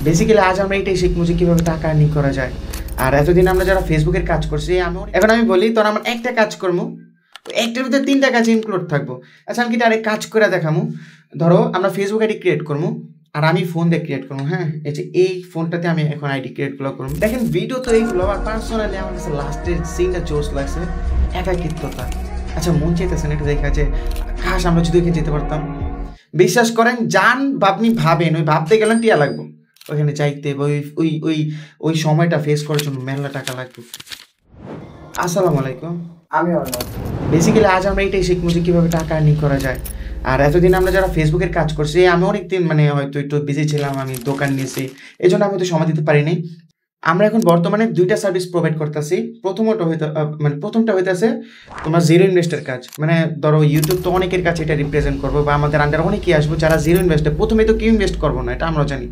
Basically আজ আমরা এটাই শিখবো যে কীভাবে টাকা আর্নিং করা যায়। আর এতদিন আমরা যারা ফেসবুকের কাজ করছি এখন আমি বলি তোর আমার একটা কাজ করবো, একটার ভিতরে 3টা কাজ ইনক্লুড থাকবো। আচ্ছা আমি কি আরেক কাজ করে দেখাবো। ধরো আমরা ফেসবুক আইডি ক্রিয়েট করবো আর আমি ফোন দিয়ে ক্রিয়েট করবো। হ্যাঁ, এই যে এই ফোনটাতে আমি এখন আইডি ক্রিয়েটগুলো করবো। দেখেন ভিডিও তো এইগুলো, আর পার্সোনালি আমার কাছে লাস্টের সিনটা জোশ লাগছে, একাকিত্বতা। আচ্ছা মন চাইতেছেন একটু দেখা যে খাস আমরা যদি ওইখানে যেতে পারতাম। বিশ্বাস করেন যান বা আপনি ভাবেন ওই ভাবতে গেলেন টিয়া লাগবো, ওইখানে চাইতে ওই ওই ওই ওই সময়টা ফেস করার জন্য মেলা টাকা লাগবে। আসসালামু আলাইকুম। আমি বেসিক্যালি আজ আমরা এটাই শিখবো যে কীভাবে টাকা আর্নিং করা যায়। আর এতদিন আমরা যারা ফেসবুকের কাজ করছি, আমি অনেকদিন হয়তো একটু বিজি ছিলাম, আমি দোকান নিয়েছি, এই জন্য আমি হয়তো সময় দিতে পারিনি। আমরা এখন বর্তমানে 2টা সার্ভিস প্রোভাইড করতেছি। প্রথমটা হইতেছে তোমার জিরো ইনভেস্টের কাজ। ধরো ইউটিউব তো অনেকের কাছে এটা রিপ্রেজেন্ট করবো, বা আমাদের আন্ডার অনেকেই আসবো যারা জিরো ইনভেস্টে, প্রথমে তো কেউ ইনভেস্ট করবো না, এটা আমরা জানি।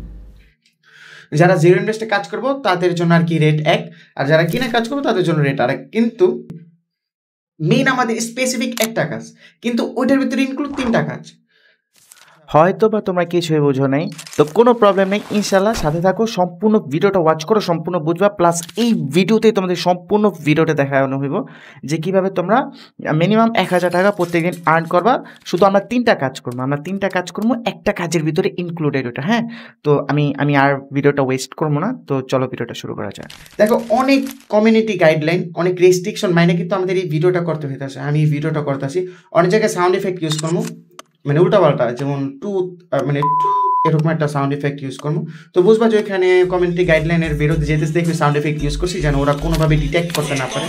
যারা জিরো ইনভেস্টে কাজ করবো তাদের জন্য আর কি রেট 1, আর যারা কিনে কাজ করবো তাদের জন্য রেট আরেক। কিন্তু মেইন আমাদের স্পেসিফিক একটা কাজ, কিন্তু ওইটার ভিতরে ইনক্লুড 3টা কাজ। হয়তো বা তোমরা কিছুই বুঝো নাই, তো কোনো প্রবলেম নেই, ইনশাল্লাহ সাথে থাকো, সম্পূর্ণ ভিডিওটা ওয়াচ করো, সম্পূর্ণ বুঝবা। প্লাস এই ভিডিওতেই তোমাদের সম্পূর্ণ ভিডিওটা দেখানো হইব যে কীভাবে তোমরা মিনিমাম 1000 টাকা প্রত্যেকদিন আর্ন করবা। শুধু আমরা 3টা কাজ করবো, একটা কাজের ভিতরে ইনক্লুডেড ওটা। হ্যাঁ, তো আমি আর ভিডিওটা ওয়েস্ট করবো না, তো চলো ভিডিওটা শুরু করা যায়। দেখো অনেক কমিউনিটি গাইডলাইন, অনেক রেস্ট্রিকশন কিন্তু আমাদের এই ভিডিওটা করতে হইতেছে। আমি এই ভিডিওটা করতেছি, অনেক জায়গায় সাউন্ড এফেক্ট ইউজ করবো, উল্টাপাল্টা, যেমন এরকম একটা সাউন্ড এফেক্ট ইউজ করবো। তো বুঝবা যে ওইখানে কমিউনিটি গাইডলাইনের বিরুদ্ধে যেতে দেখবে সাউন্ড এফেক্ট ইউজ করছি, যেন ওরা কোনোভাবে ডিটেক্ট করতে না পারে।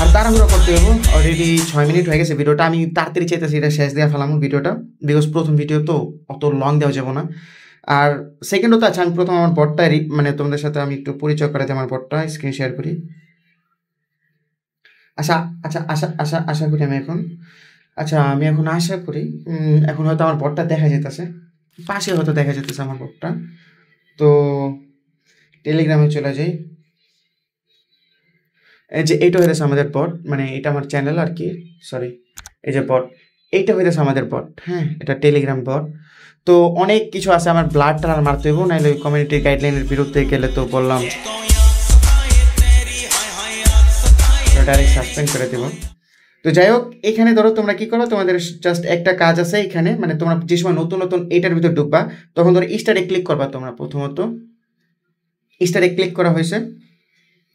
আর তাড়াহুড়ো করতে হবে, অলরেডি 6 মিনিট হয়ে গেছে ভিডিওটা। আমি তাড়াতাড়ি চাইতেছি এটা শেষ দেওয়া ফেলাম ভিডিওটা, বিকজ প্রথম ভিডিও তো অত লং দেওয়া যাবো না। আর সেকেন্ডও তো আছে, আমি প্রথম আমার বটটা তোমাদের সাথে আমি একটু পরিচয় করাতে আমার বটটা স্ক্রিন শেয়ার করি। আশা করি আমি এখন আশা করি এখন হয়তো আমার বটটা দেখা যেতেছে, পাশে হয়তো দেখা যেতেছে আমার বটটা। তো টেলিগ্রামে চলে যাই। এই যে এইটা হইতেছে আমাদের বট, এটা আমার চ্যানেল আর কি, সরি, এই যে বট, এইটা হইতেছে আমাদের বট। হ্যাঁ, এটা টেলিগ্রাম বট। তো অনেক কিছু আছে, আমার ব্লাড টানার মারতে হইব, নাহলে ওই কমিউনিটি গাইডলাইনের বিরুদ্ধে গেলে তো বললাম ডাইরেক্ট সাসপেন্ড করে দেব। তো যাই হোক, এখানে ধরো তোমরা কি করো, তোমাদের জাস্ট একটা কাজ আছে এখানে, তোমরা যে সময় নতুন নতুন এইটার ভিতর ঢুকবা, তখন ধরো স্টারে ক্লিক করবা। তোমরা প্রথমত স্টারে ক্লিক করা হয়েছে,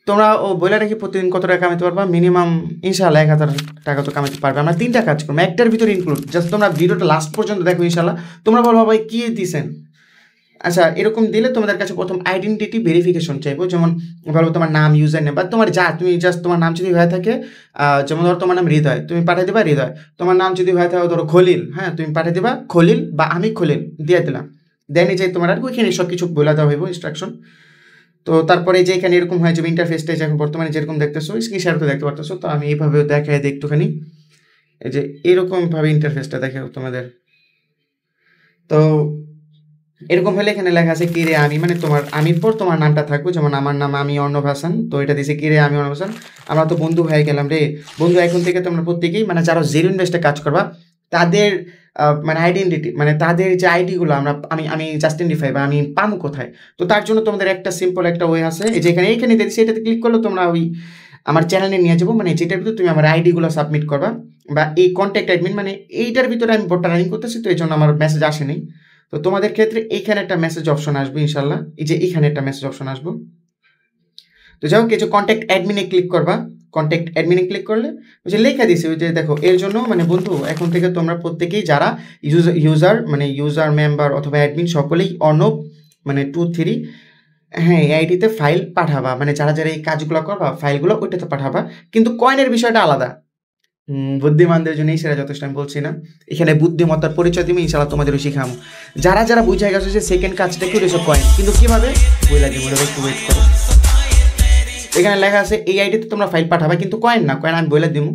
তোমরা বলে রাখি প্রতিদিন কত টাকা কামাতে পারবা, মিনিমাম ইনশাল্লাহ 1000 টাকা তো কামাতে পারবে। আমরা 3টা কাজ করবো, একটার ভিতরে ইনক্লুড। জাস্ট তোমরা ভিডিওটা লাস্ট পর্যন্ত দেখো, ইনশাল্লাহ তোমরা বলবো ভাই কি দিছেন। আচ্ছা, এরকম দিলে তোমাদের কাছে প্রথম আইডেন্টিটি ভেরিফিকেশন চাইবো, যেমন বলবো তোমার নাম, ইউজার নেম, বা তোমার তুমি জাস্ট তোমার নাম যদি হয়ে থাকে, যেমন ধরো তোমার নাম হৃদয়, তুমি পাঠিয়ে দেবা হৃদয়। তোমার নাম যদি হয়ে থাকে ধরো খলিল, হ্যাঁ, তুমি পাঠিয়ে দেবা খলিল, বা আমি খলিল দিয়ে দিলাম। দেন এই যে তোমার আর ওইখানে সব কিছু বলে দেওয়া হইব ইনস্ট্রাকশন। তো তারপরে যে এখানে এরকম হয়ে যাবে ইন্টারফেসটা, এখন বর্তমানে যেরকম দেখতেছো স্ক্রিন শেয়ার করে দেখতে পারতেছো। তো আমি এইভাবে দেখাই দিই একটুখানি, এই যে এরকমভাবে ইন্টারফেসটা দেখে তোমাদের। তো এরকম হলে এখানে লেখা আছে কিরে আমি, তোমার আমির পর তোমার নামটা থাকবে, যেমন আমার নাম আমি অর্ণব হাসান, তো এটা দিছে কিরে আমি অর্ণব হাসান। আমরা তো বন্ধু হয়ে গেলাম রে বন্ধু। এখন থেকে তোমরা প্রত্যেকেই যারা জিরো ইনভেস্টে কাজ করবা তাদের আইডেন্টিটি, তাদের যে আইডিগুলো আমি জাস্টিফাই বা আমি পামু কোথায়। তো তার জন্য তোমাদের একটা সিম্পল একটা ওয়ে আছে, এই যে এইখানে দিয়েছি, এটাতে ক্লিক করলে তোমরা ওই আমার চ্যানেলে নিয়ে যাবো, যেটার ভিতরে তুমি আমার আইডিগুলো সাবমিট করবা, বা এই কন্ট্যাক্ট অ্যাডমিন, এইটার ভিতরে আমি বোর্ডটা রানিং করতেছি, তো এই জন্য আমার মেসেজ আসেনি। তো তোমাদের ক্ষেত্রে এইখানে একটা মেসেজ অপশন আসবে ইনশাল্লাহ, এই যে এইখানে একটা মেসেজ অপশন আসবে। তো যাই হোক, এই যে কন্ট্যাক্ট অ্যাডমিনে ক্লিক করবা, কন্ট্যাক্ট অ্যাডমিনে ক্লিক করলে ওই যে লেখা দিছে, ওই যে দেখো, এর জন্য বন্ধু এখন থেকে তোমরা প্রত্যেকেই যারা ইউজার মেম্বার অথবা অ্যাডমিন সকলেই অর্ণব 23, হ্যাঁ, এই আইডিতে ফাইল পাঠাবা, যারা যারা এই কাজগুলো করবা ফাইলগুলো ওইটাতে পাঠাবা। কিন্তু কয়েনের বিষয়টা আলাদা, বুদ্ধিমানদের জন্যই সেটা যথেষ্ট, আমি বলছি না। এখানে বুদ্ধিমত্তার পরিচয় দিবি, ইনশাল্লাহ তোমাদেরও শিখামো। যারা যারা বুঝে গেছে যে সেকেন্ড কাজটা কি ওইসব কয়েন, কিন্তু কীভাবে বই লাগে একটু ওয়েট করো। এখানে লেখা আছে এই আইডিতে তোমরা ফাইল পাঠাবা, কিন্তু কয়েন না, কয়েন আমি বলে দিব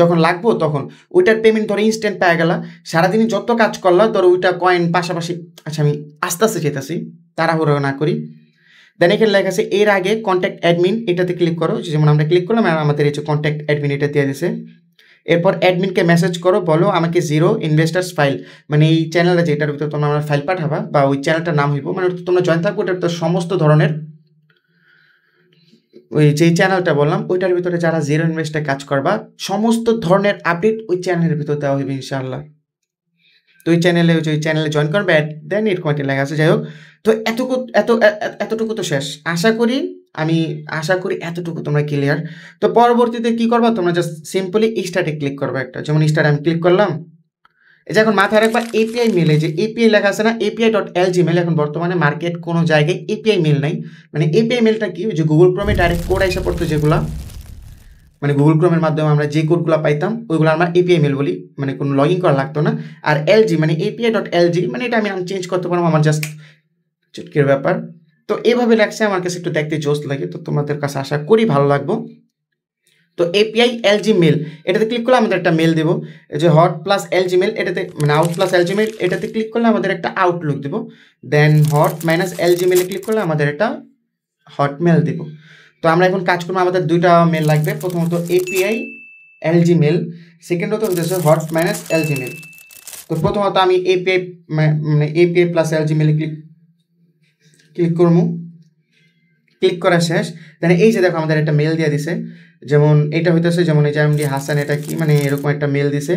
যখন লাগবো তখন। ওইটার পেমেন্ট ধরো ইনস্ট্যান্ট পেয়ে গেলা, সারাদিনে যত কাজ করলা ধরো ওইটা কয়েন পাশাপাশি। আচ্ছা, আমি আস্তে আস্তে যেতেছি, তাড়াহুড়ো না করি। দেন এখানে লেখা আছে এর আগে কন্ট্যাক্ট অ্যাডমিন, এটাতে ক্লিক করো। যেমন আমরা ক্লিক করলাম আর আমাদের এই যে কন্ট্যাক্ট অ্যাডমিন এটা দিয়ে দিছে। এরপর অ্যাডমিনকে মেসেজ করো, বলো আমাকে 0 ইনভেস্টার্স ফাইল, মানে এই চ্যানেলটা যেটার ভিতরে তোমরা আমার ফাইল পাঠাবা বা ওই চ্যানেলটার নাম হইব, মানে তোমরা জয়েন থাকবো, ওটার তো সমস্ত ধরনের ওই যেই চ্যানেলটা বললাম ওইটার ভিতরে যারা 0 ইনভেস্টে কাজ করবা সমস্ত ধরনের আপডেট ওই চ্যানেলের ভিতর দেওয়া হবে ইনশাআল্লাহ। তো ওই চ্যানেলে জয়েন করবে, দেন এরকম একটা লেখা আছে। যাই হোক, তো এতটুকু তো শেষ। আমি আশা করি এতটুকু তোমরা ক্লিয়ার। তো পরবর্তীতে কি করবা, তোমরা জাস্ট সিম্পলি স্টার্টে ক্লিক করবে একটা, যেমন স্টার্টে আমি ক্লিক করলাম। এই যে এখন মাথায় রাখবা এপিআই মেলে, যে এপিআই লেখা আছে না, api.lg মেল, এখন বর্তমানে মার্কেট কোনো জায়গায় এপিআই মেল নাই। মানে এপিআই মেলটা কি, যে গুগল ক্রোমে ডাইরেক্ট কোড এসে পড়তো যেগুলা, মানে গুগল ক্রোমের মাধ্যমে আমরা যে কোডগুলো পাইতাম ওইগুলো আমরা এপিআই মেল বলি, মানে কোনো লগ ইন করা লাগতো না। আর এলজি মানে api.lg, মানে এটা আমি চেঞ্জ করতে পারবো, আমার জাস্ট চুটকির ব্যাপার। তো এইভাবে লাগছে, আমার কাছে একটু দেখতে জোস লাগে, তো তোমাদের কাছে আশা করি ভালো লাগবো। তো এপিআই এলজি মেল, এটাতে ক্লিক করলে আমাদের একটা মেল দেবো, এই যে হট প্লাস এলজি মেল, এটাতে মানে আউট প্লাস এলজি মেল, এটাতে ক্লিক করলে আমাদের একটা আউটলুক দেবো। দেন হট মাইনাস এলজি মেলে ক্লিক করলে আমাদের একটা হটমেল দেবো। তো আমরা এখন কাজ করবো, আমাদের দুইটা মেল লাগবে, প্রথমত এপিআই এলজি মেল, সেকেন্ডত হচ্ছে হট মাইনাস এলজি মেল। তো প্রথমত আমি এপিআই মানে এপিআই প্লাস এলজি মেলে ক্লিক করবো। ক্লিক করা শেষ, দেন এই যে দেখো আমাদের একটা মেল দিয়ে দিছে, যেমন এটা হইতেছে, যেমন এই যে এমডি হাসান, এটা কি মানে এরকম একটা মেল দিছে।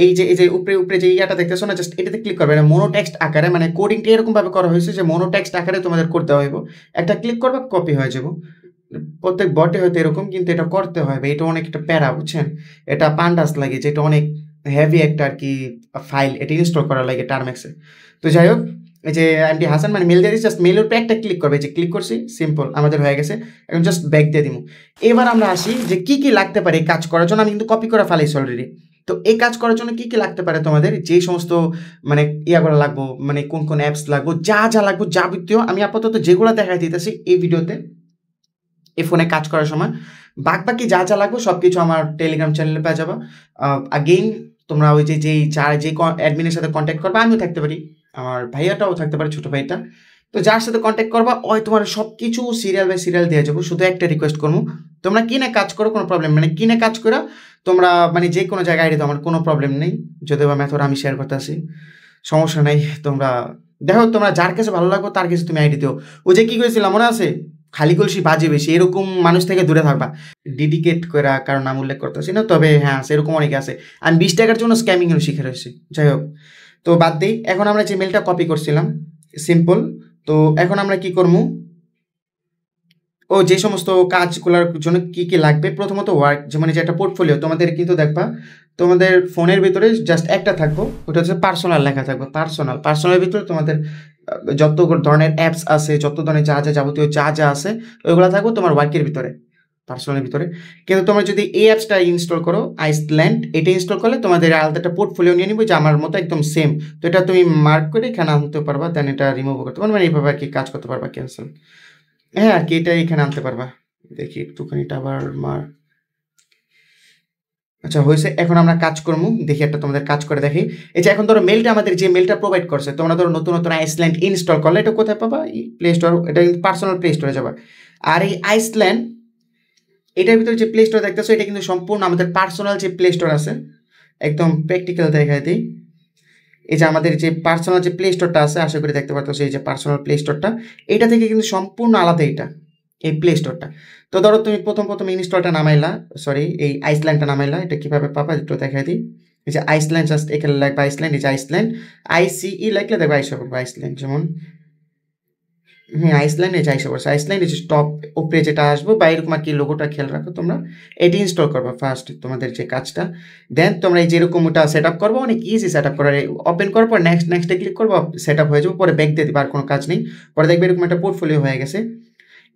এই যে উপরে যে ইয়াটা দেখতেছো না, জাস্ট এটাতে ক্লিক করবে, মোনোটেক্সট আকারে, মানে কোডিংটা এরকম ভাবে করা হয়েছে যে মোনোটেক্সট আকারে তোমাদের করতে হইব। একটা ক্লিক করবে, কপি হয়ে যাব। প্রত্যেক বটে হয়তো এরকম, কিন্তু এটা করতে হবে, এটা অনেক একটা প্যারা, বুঝছেন, এটা পান্ডাস লাগে, যে এটা অনেক হেভি একটা আর কি ফাইল, এটা ইনস্টল করা লাগে টার্মেক্সে। তো যাই হোক, এই যে এমডি হাসান মানে মেল দিয়ে দিচ্ছি, জাস্ট মেলের উপরে একটা ক্লিক করবে, যে ক্লিক করছি, সিম্পল আমাদের হয়ে গেছে। এখন জাস্ট ব্যাক দিয়ে দিব। এবার আমরা আসি যে কি কি লাগতে পারে এই কাজ করার জন্য। আমি কিন্তু কপি করা ফাইলাইছি অলরেডি। তো এই কাজ করার জন্য কি কি লাগতে পারে তোমাদের, যে সমস্ত মানে ইয়াগুলো লাগবো, মানে কোন কোন অ্যাপস লাগবো, যা লাগবো যাবতীয়, আমি আপাতত যেগুলো দেখাই দিতেছি এই ভিডিওতে, এই ফোনে কাজ করার সময়, বাকি যা লাগবে সব কিছু আমার টেলিগ্রাম চ্যানেলে পেয়ে যাবো। আগেইন তোমরা ওই যে অ্যাডমিনের সাথে কন্ট্যাক্ট করবা, আমিও থাকতে পারি, আমার ভাইয়াটাও থাকতে পারে, ছোটো ভাইটা। তো যার সাথে কন্ট্যাক্ট করবা ওই তোমার সব কিছু সিরিয়াল বাই সিরিয়াল দিয়ে যাবো। শুধু একটা রিকোয়েস্ট করবো, তোমরা কিনে কাজ করো, কোনো প্রবলেম, মানে কিনে কাজ করো তোমরা, মানে যে কোনো জায়গায় আইডি, আমার কোনো প্রবলেম নেই, যদিও বা মেথড আমি শেয়ার করতে আসি, সমস্যা নেই। তোমরা দেখো, তোমরা যার কাছে ভালো লাগবে তার কাছে তুমি আইডি দিও। ও যে কি করেছিলাম মনে আছে, খালি কলসি বাজে বেশি, এরকম মানুষ থেকে দূরে থাকবা। ডেডিকেট করে কারণ নাম উল্লেখ করতেছি না, তবে হ্যাঁ সেরকম অনেকে আছে। আমি 20 টাকার জন্য স্ক্যামিংয়ের শিখে রয়েছি। যাই হোক, তো বাদ দিই। এখন আমরা যে মেলটা কপি করছিলাম, সিম্পল। তো এখন আমরা কি করবো, ও যে সমস্ত কাজগুলোর জন্য কি কি লাগবে, প্রথমত ওয়ার্ক, যেমন যে একটা পোর্টফোলিও তোমাদের কিন্তু দেখবা, তোমাদের ফোনের ভিতরে জাস্ট একটা থাকবো, ওটা হচ্ছে পার্সোনাল লেখা থাকবে। পার্সোনালের ভিতরে তোমাদের যত ধরনের অ্যাপস আছে, যত ধরনের যা যাবতীয় যা আছে, ওইগুলো থাকবো তোমার ওয়ার্কের ভিতরে, পার্সোনালের ভিতরে। কিন্তু তোমরা যদি এই অ্যাপসটা ইনস্টল করো, আইসল্যান্ড, এটা ইনস্টল করলে তোমাদের আলাদা একটা পোর্টফোলিও নিয়ে নিবো, যে আমার মতো একদম সেম। তো এটা তুমি মার্ক করে এখানে আনতে পারবা, দেন এটা রিমুভ করতে পারবা, মানে এইভাবে আর কি কাজ করতে পারবা, ক্যান্সেল, হ্যাঁ আর কি, এটা এখানে আনতে পারবা। দেখি একটুখানি এটা আবার আচ্ছা হয়েছে। এখন আমরা কাজ করবো, দেখি একটা তোমাদের কাজ করে দেখি। এই যে এখন ধরো মেলটা, আমাদের যে মেলটা প্রোভাইড করছে, তোমরা ধরো নতুন আইসল্যান্ড ইনস্টল করলে এটা কোথায় পাবা, প্লে স্টোর, এটা কিন্তু পার্সোনাল প্লে স্টোরে যাবা। আর এই আইসল্যান্ড, এটার ভিতরে যে প্লে স্টোর দেখতেছো, এটা কিন্তু সম্পূর্ণ আমাদের পার্সোনাল যে প্লে স্টোর আছে, একদম প্র্যাকটিক্যাল দেখাই দিই। এই যে আমাদের যে পার্সোনাল যে প্লে স্টোরটা আছে, আশা করি দেখতে পারতো, এই যে পার্সোনাল প্লে স্টোরটা, এটা থেকে কিন্তু সম্পূর্ণ আলাদা এটা, এই প্লে স্টোরটা। তো ধরো তুমি প্রথম ইনস্টলটা নামাইলা, সরি এই আইসল্যান্ডটা নামাইলা, এটা কীভাবে পাবা একটু দেখাই দিই। এই যে আইসল্যান্ড, জাস্ট এখানে লাগবে আইসল্যান্ড, এই যে আইসল্যান্ড, ICE লাগলে দেখবে আইসা করবো আইসল্যান্ড, যেমন আইসল্যান্ড, এই যে আইসা করছে আইসল্যান্ড, এই যে টপ উপরে যেটা আসবো বা এরকম আর কি লোগোটা খেয়াল রাখো তোমরা, এটি ইনস্টল করবা ফার্স্ট তোমাদের যে কাজটা। দেন তোমরা এই যেরকম ওটা সেট আপ করবো, অনেক ইজি সেট আপ করার, ওপেন করার পর নেক্সটে ক্লিক করবো, সেট আপ হয়ে যাবো, পরে ব্যাক দিয়ে দিবা, আর কোনো কাজ নেই। পরে দেখবে এরকম একটা পোর্টফোলিও হয়ে গেছে।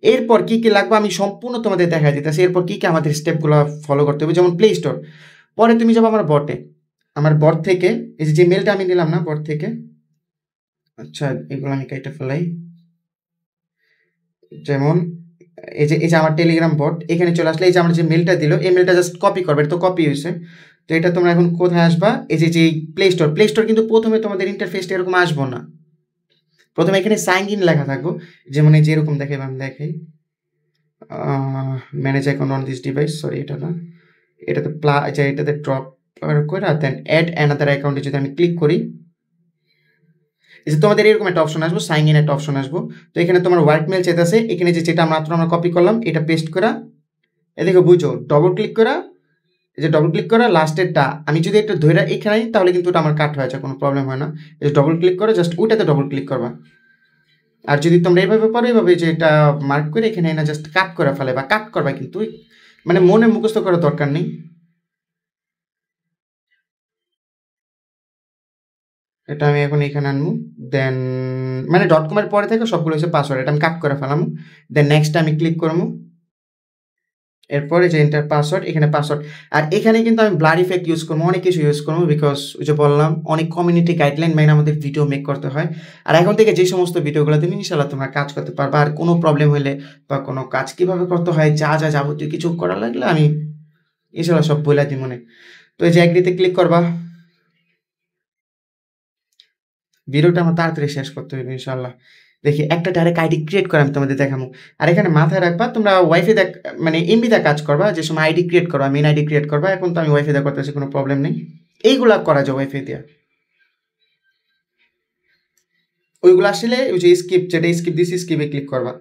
এরপর কী কী লাগবে আমি সম্পূর্ণ তোমাদের দেখা দিতেছি, এরপর কী কী আমাদের স্টেপগুলো ফলো করতে হবে। যেমন প্লে স্টোর, পরে তুমি যাবো আমার বটে, আমার বট থেকে এই যে মেলটা আমি নিলাম না বট থেকে, আচ্ছা এগুলো আমি কেটে ফেলাই। যেমন এই যে আমার টেলিগ্রাম বট, এখানে চলে আসলে এই যে আমার যে মেলটা দিল, এই মেলটা জাস্ট কপি করবে, এটা তো কপি হয়েছে। তো এটা তোমরা এখন কোথায় আসবা, এই যে প্লে স্টোর কিন্তু প্রথমে তোমাদের ইন্টারফেসটা এরকম আসবো না, প্রথমে এখানে সাইন ইন লেখা থাকবো, যেমন এই যে এরকম দেখাই, আমি দেখাই manage account on this device, sorry এটা না, এটাতে এটাতে ড্রপ করে দেন অ্যাড অ্যানাদার অ্যাকাউন্টে যদি আমি ক্লিক করি, এই যে তোমাদের এরকম একটা অপশন আসবো, সাইন ইন একটা অপশন আসবো। তো এখানে তোমার ওয়ার্ক মেল চাইতেছে, এখানে যেটা আমরা কপি করলাম এটা পেস্ট করা, এদিকে বুঝো ডবল ক্লিক করা, এই যে ডবল ক্লিক করা লাস্টেরটা আমি যদি একটু ধরে এখানে তাহলে কিন্তু ওটা আমার কাট হয়ে যায়, কোনো প্রবলেম হয় না। এই যে ডবল ক্লিক করে জাস্ট ওইটাতে ডবল ক্লিক করবা। আর যদি তোমরা এইভাবে পারো, এইভাবে যে এটা মার্ক করে এখানে না জাস্ট কাট করে ফেলে বা কাট করবা, কিন্তু মানে মনে মুখস্থ করার দরকার নেই। এটা আমি এখন এখানে আনবো, দেন মানে .com এর পরে থেকে সবগুলো হচ্ছে পাসওয়ার্ড, এটা আমি কাট করে ফেলাম। দেন নেক্সট আমি ক্লিক করবো, এরপরে যে এন্টার পাসওয়ার্ড, এখানে পাসওয়ার্ড। আর এখানে কিন্তু আমি ব্লার ইফেক্ট ইউজ করবো, অনেক কিছু ইউজ করবো, বিকজ ওই যে বললাম অনেক কমিউনিটি গাইডলাইন মেনে আমাদের ভিডিও মেক করতে হয়। আর এখন থেকে যে সমস্ত ভিডিওগুলো তুমি ইনশাল্লাহ তোমরা কাজ করতে পারবা। আর কোনো প্রবলেম হলে বা কোনো কাজ কীভাবে করতে হয়, যা যাবতীয় কিছু করা লাগলে আমি ইনশাল্লাহ সব বলে দিই মনে। তো এই যে এগ্রিতে ক্লিক করবা, ভিডিওটা আমার তাড়াতাড়ি শেষ করতে হবে ইনশাল্লাহ। দেখি একটা ডাইরেক্ট আইডি ক্রিয়েট করে আমি তোমাদের দেখাবো। আর এখানে মাথায় রাখবা তোমরা ওয়াইফাই মানে এমবিতে কাজ করবা, যে সময় আইডি ক্রিয়েট করবা, মেন আইডি ক্রিয়েট করবা। এখন তো আমি ওয়াইফাই করতেছি, কোনো প্রবলেম নেই, এইগুলা করা যায় ওয়াইফাই দিয়ে। ওইগুলো আসলে ওই যে স্কিপ, যেটা স্কিপ দিছি স্কিপে ক্লিক করবা।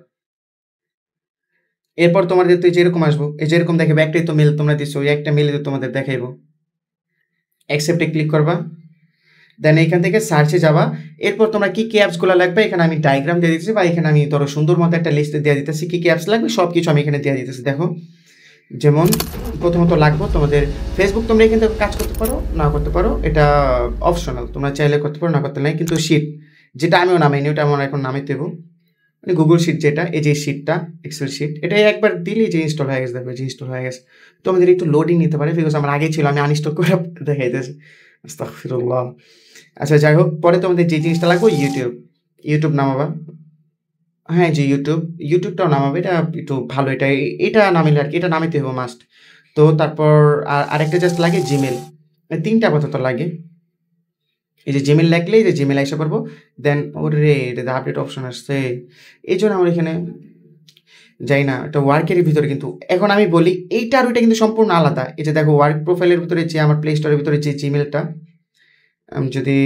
এরপর তোমাদের তো যেরকম আসবো, এই যেরকম দেখাবো, একটাই তো মেল তোমরা দিচ্ছ, ওই একটা মেলে তোমাদের দেখাইবো। অ্যাকসেপ্টে ক্লিক করবা, দেন এখান থেকে সার্চে যাবা। এরপর তোমরা কী অ্যাপসগুলো লাগবে এখানে আমি ডায়াগ্রাম দিয়ে দিতেছি, বা এখানে আমি ধরো সুন্দর মতো একটা লিস্ট দিয়ে দিতেছি কী অ্যাপস লাগবে, সব কিছু আমি এখানে দিয়ে দিতেছি। দেখো যেমন প্রথমত লাগবো তোমাদের ফেসবুক, তোমরা এখান থেকে কাজ করতে পারো না করতে পারো, এটা অপশনাল, তোমরা চাইলে করতে পারো না করতে নাই। কিন্তু শিট যেটা আমিও নামাইনি, ওটা আমার এখন নামাই দেবো, মানে গুগল শিট যেটা, এই যে শিটটা এক্সেল শিট, এটা একবার দিলেই যে ইনস্টল হয়ে গেছে। দেখো যে ইনস্টল হয়ে গেছে, তোমাদের একটু লোডিং নিতে পারে, বিকজ আমার আগে ছিল, আমি আনইনস্টল করে দেখাইতেছি, আস্তাগফিরুল্লাহ। আচ্ছা যাই হোক, পরে তোমাদের যে জিনিসটা লাগবে ইউটিউব নামাবা। হ্যাঁ যে ইউটিউবটাও নামাবে, এটা একটু ভালো, এটা নামিলে আর কি, এটা নামিতে হবে মাস্ট। তো তারপর আরেকটা জাস্ট লাগে জিমেল, তিনটা আপাতত লাগে। এই যে জিমেল লাগলেই যে জিমেল এসে পারবো। দেন ওরে এটা আপডেট অপশন আসছে, এই জন্য আমার এখানে যাই না, এটা ওয়ার্কের ভিতরে। কিন্তু এখন আমি বলি এইটা আর ওইটা কিন্তু সম্পূর্ণ আলাদা। এই যে দেখো ওয়ার্ক প্রোফাইলের ভিতরে যে আমার প্লে স্টোরের ভিতরে যে জিমেলটা, আমি যদি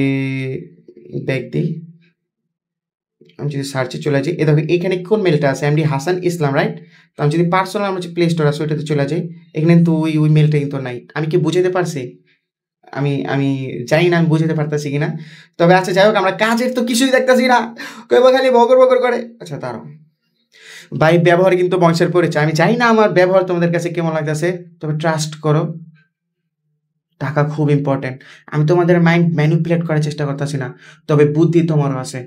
ব্যাক দিই, আমি যদি সার্চে চলে যাই, এ দেখো এখানে কোন মেলটা আছে, এমডি হাসান ইসলাম, রাইট? তো আমি যদি পার্সোনাল আমার যে প্লে স্টোর আছে ওইটাতে চলে যাই, এখানে কিন্তু ওই মেলটা কিন্তু নাই। আমি কি বুঝাতে পারছি? আমি জানি না আমি বুঝাতে পারতেছি কিনা। তবে আচ্ছা যাই হোক, আমরা কাজের তো কিছুই দেখতেছি না, কইবা খালি বকর করে। আচ্ছা তারও ভাই ব্যবহার কিন্তু বংশের পরিচয়। আমি জানি না আমার ব্যবহার তোমাদের কাছে কেমন লাগতেছে, তবে ট্রাস্ট করো, টাকা খুব ইম্পর্টেন্ট। আমি তোমাদের মাইন্ড ম্যানিপুলেট করার চেষ্টা করতেছি না, তবে বুদ্ধি তোমারও আছে।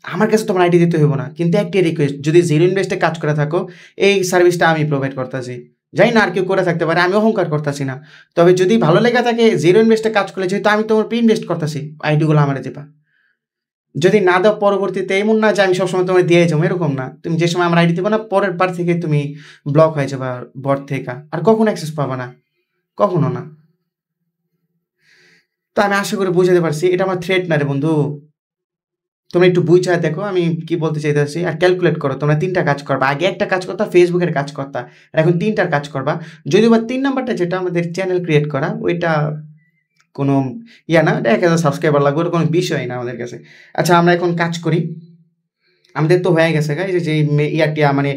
আমার কাছে তোমার আইডি দিতে হইব না, কিন্তু একটি রিকোয়েস্ট, যদি জিরো ইনভেস্টে কাজ করে থাকো, এই সার্ভিসটা আমি প্রোভাইড করতেছি। জানি না আর কেউ করে থাকতে পারে, আমি অহংকার করতেছি না। তবে যদি ভালো লেগে থাকে জিরো ইনভেস্টে কাজ করলে, যেহেতু আমি তোমার প্রি ইনভেস্ট করতেছি, আইডিগুলো আমার দেবা। যদি না দাও পরবর্তীতে, এমন না যে আমি সবসময় তোমার দিয়ে যাবো, এরকম না। তুমি যে সময় আমার আইডি দেবো না, পরের বার থেকে তুমি ব্লক হয়ে যাবে বট থেকে, আর কখনো অ্যাক্সেস পাবা না, কখনো না। তো আমি আশা করি বুঝাতে পারছি, এটা আমার থ্রেট না রে বন্ধু। তোমরা একটু বুঝা দেখো আমি কি বলতে চাইতেছি, আর ক্যালকুলেট করো। তোমরা তিনটা কাজ করবা, আগে একটা কাজ করতা ফেসবুকের কাজ করতা, আর এখন তিনটার কাজ করবা। যদিও বা 3 নাম্বারটা যেটা আমাদের চ্যানেল ক্রিয়েট করা, ওইটা কোনো ইয়া না, এটা 1000 সাবস্ক্রাইবার লাগবে, ওর কোনো বিষয় না আমাদের কাছে। আচ্ছা আমরা এখন কাজ করি, আমাদের তো হয়ে গেছে গাইজ, যে ইয়ারটা মানে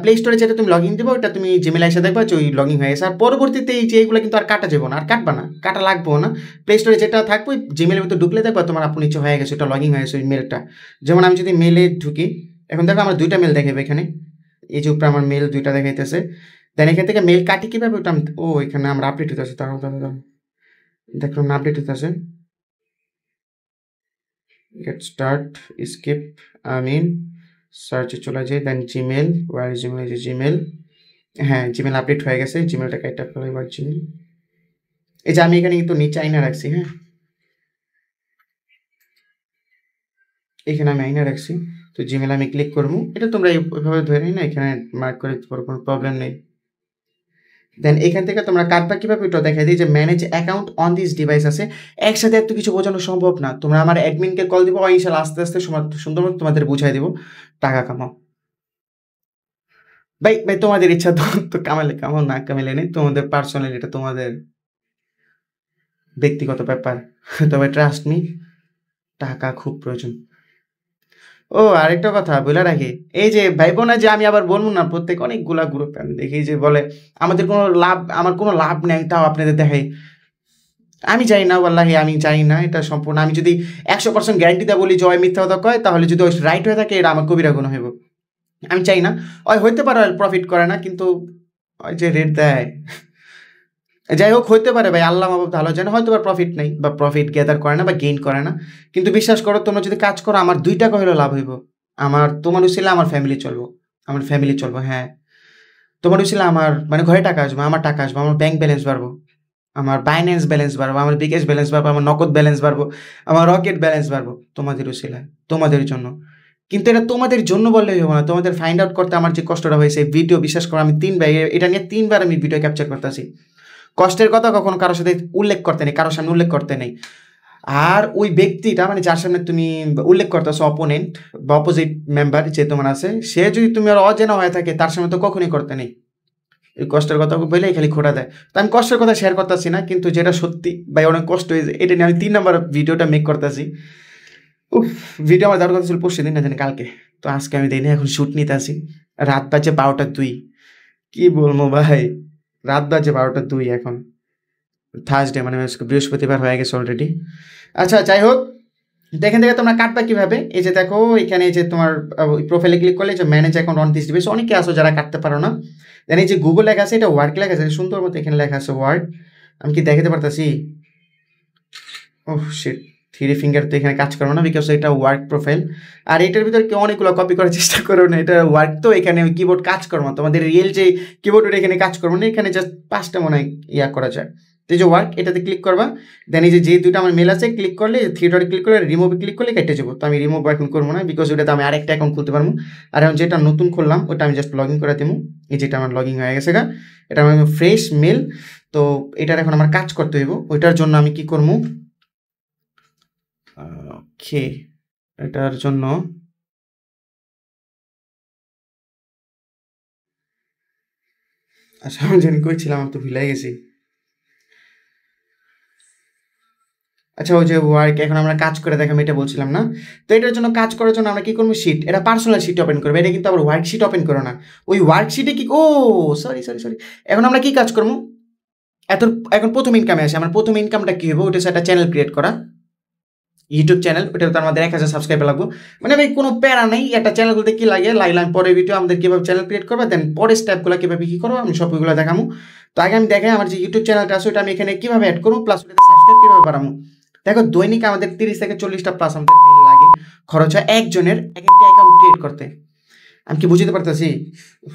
প্লে স্টোরে যেটা তুমি লগ ইন দেবো, ওটা তুমি জিমেল এসে দেখবা যে ওই লগ ইন হয়ে গেছে। আর পরবর্তীতে এই যে এইগুলো কিন্তু আর কাটা যাবো না, আর কাটবা না, কাটা লাগবো না। প্লে স্টোরে যেটা থাকবে জিমেলের ভিতরে ঢুকলে দেখবা তোমার আপনি নিচে হয়ে গেছে, ওটা লগ ইন হয়ে গেছে ওই মেলটা। যেমন আমি যদি মেলে ঢুকি, এখন দেখো আমার 2টা মেল দেখাবে এখানে, এই যে উপরে আমার মেল 2টা দেখাইতেছে। দেন এখান থেকে মেল কাটি কীভাবে, ওটা ও এখানে আমরা আপডেট হতে আছে, তারপর দেখলাম না আপডেট হতে আছে। গেট স্টার্ট, স্কিপ, আমিন, সার্চে চলে যাই, দেন জিমেল, ওয়ার জিমেল, যে জিমেল, হ্যাঁ জিমেল আপডেট হয়ে গেছে। জিমেলটা কাইটা ফেলে এবার জিমেল, এই যে আমি এখানে কিন্তু নিচে আইনা রাখছি, হ্যাঁ এখানে আমি আইনা রাখছি। তো জিমেল আমি ক্লিক করবো, এটা তোমরা ওইভাবে ধরে নিই না, এখানে মার্ক করে দিতে পারো, কোনো প্রবলেম নেই। দেন এখান থেকে তোমরা কাটবা কীভাবে, ওটা দেখাই দিই, যে manage account on this device আছে। একসাথে এত কিছু বোঝানো সম্ভব না, তোমরা আমার অ্যাডমিনকে কল দিবো, ইনশাল্লাহ আস্তে আস্তে সুন্দর মতো তোমাদের বুঝাই দেবো, টাকা কামাও। ভাই ভাই তোমাদের ইচ্ছা, তো কামালে কামাও, না কামালে নেই, তোমাদের পার্সোনাল, এটা তোমাদের ব্যক্তিগত ব্যাপার। তবে ট্রাস্ট মি, টাকা খুব প্রয়োজন। ও আরেকটা কথা বলে রাখি, এই যে ভাইবো না যে আমি আবার বলবো না, প্রত্যেক অনেকগুলা গ্রুপে আমি দেখি যে বলে আমার কোনো লাভ নেই, তাও আপনাদের দেখাই। আমি জানি না, ওয়াল্লাহি আমি জানি না এটা সম্পূর্ণ। আমি যদি 100% গ্যারান্টি দিয়ে বলি যে ওই মিথ্যা কথা কয়, তাহলে যদি ওই রাইট হয়ে থাকে, এটা আমার কবিরা গুণ হইব। আমি চাই না, ওই হইতে পারে প্রফিট করে না, কিন্তু ওই যে রেট দেয়, যাই হোক হইতে পারে ভাই, আল্লাহ মাহবুব ভালো জানে, হয়তো বা প্রফিট নেই বা প্রফিট গ্যাদার করে না বা গেইন করে না, কিন্তু বিশ্বাস করো তোমরা যদি কাজ করো, আমার 2 টাকা হলেও লাভ হইব। তোমার উচিলে আমার ফ্যামিলি চলবো, হ্যাঁ। তোমার উচিলে আমার মানে ঘরে টাকা আসবে, আমার টাকা আসবে, আমার ব্যাংক ব্যালেন্স বাড়বো, আমার বাইন্যান্স ব্যালেন্স বাড়বো, আমার বিকাশ ব্যালেন্স বাড়বো, আমার নগদ ব্যালেন্স বাড়বো, আমার রকেট ব্যালেন্স বাড়বো, তোমাদের উচিলায়, তোমাদের জন্য। কিন্তু এটা তোমাদের জন্য বললেই হবে না, তোমাদের ফাইন্ড আউট করতে আমার যে কষ্টটা হয়েছে, ভিডিও বিশ্বাস করো আমি 3 বার, এটা নিয়ে 3 বার আমি ভিডিও ক্যাপচার করতেছি। কষ্টের কথা কখনো কারোর সাথে উল্লেখ করতে নেই, কারোর সামনে উল্লেখ করতে নেই। আর ওই ব্যক্তিটা মানে যার সামনে তুমি উল্লেখ করতেছো, অপোনেন্ট বা অপোজিট মেম্বার যে তোমার আছে, সে যদি তুমি আর অজেনা হয়ে থাকে, তার সামনে তো কখনোই করতে নেই। এই কষ্টের কথা বলেই খালি খোটা দেয়। তো আমি কষ্টের কথা শেয়ার করতেছি না, কিন্তু যেটা সত্যি ভাই অনেক কষ্ট হয়েছে, এটা নিয়ে আমি 3 নম্বর ভিডিওটা মেক করতেছি। উফ, ভিডিও আমার দেওয়ার কথা ছিল পরশু দিন, না জানি কালকে, তো আজকে আমি দিই না, এখন শ্যুট নিতে আসি। রাত বাজে 12টা 2, কি বলবো ভাই, রাত বাজে 12টা 2 এখন, থার্সডে মানে বৃহস্পতিবার হয়ে গেছে অলরেডি। আচ্ছা যাই হোক, তো এখান থেকে তোমরা কাটবা কীভাবে, এই যে দেখো এখানে যে তোমার প্রোফাইলে ক্লিক করলে যে manage account on this device, অনেকে আসো যারা কাটতে পারো না। দেন এই যে গুগল লেখা আছে, এটা ওয়ার্ক লেখা আছে, সুন্দর মতো এখানে লেখা আছে ওয়ার্ক। আমি কি দেখাতে পারতাছি? ওহ শিট, 3 ফিঙ্গার তো এখানে কাজ করবো না, বিকজ এটা ওয়ার্ক প্রোফাইল। আর এটার ভিতরে কেউ অনেকগুলো কপি করার চেষ্টা করো না, এটা ওয়ার্ক, তো এখানে কিবোর্ড কাজ করবো না, তোমাদের রিয়েল যে কিবোর্ড ওটা এখানে কাজ করবো না, এখানে জাস্ট 5টা মনে হয় ইয়া করা যায়। তো এই যে ওয়ার্ক, এটাতে ক্লিক করবা। দেন এই যে 2টা আমার মেল আছে, ক্লিক করলে থিয়েটারে ক্লিক করলে রিমুভে ক্লিক করলে কেটে যাবো। তো আমি রিমুভ এখন করবো না, বিকজ ওটাতে আমি আরেকটা অ্যাকাউন্ট খুলতে পারবো। আর এখন যেটা নতুন খুললাম ওটা আমি জাস্ট লগ ইন করে দেবো। এই যেটা আমার লগ ইন হয়ে গেছে গা, এটা আমার ফ্রেশ মেল। তো এটার এখন আমার কাজ করতে হইব, ওইটার জন্য আমি কি করবো, ওকে, এটার জন্য আচ্ছা আমি জানি কইছিলাম, আমি তো ভুলে গেছি। আচ্ছা ওই যে ওয়ার্ক, এখন আমরা কাজ করে দেখাম, এটা বলছিলাম না? তো এটার জন্য কাজ করার জন্য আমরা কি করবো, শিট, এটা পার্সোনাল শিট ওপেন করবো, এটা কিন্তু আবার ওয়ার্কশিট ওপেন করো না। ওই ওয়ার্কশিটে কি, ও সরি সরি সরি, এখন আমরা কি কাজ করবো, এখন প্রথম ইনকামে আসে। আমার প্রথম ইনকামটা কি হবে, ওটা একটা চ্যানেল ক্রিয়েট করা, ইউটিউব চ্যানেল, ওটা তো আমাদের 1000 সাবস্ক্রাইবার লাগবো। মানে ভাই কোনো প্যারা নেই, একটা চ্যানেল খুলতে কি লাগে, লাগলাম পরের ভিডিও আমাদের কীভাবে চ্যানেল ক্রিয়েট করবো, দেন পরের স্টেপগুলো কীভাবে কী করবো আমি সবগুলো দেখাবো। তো আগে আমি দেখাই আমার যে ইউটিউব চ্যানেলটা আছে, ওটা আমি এখানে কীভাবে অ্যাড করবো, প্লাস ওটাতে সাবস্ক্রাইব কীভাবে বাড়াবো। দেখো দৈনিক আমাদের 30 থেকে 40টা প্লাস আমাদের মিল লাগে, খরচ হয় একজনের এক একটা অ্যাকাউন্ট ক্রিয়েট করতে। আমি কি বুঝতে পারতেছি,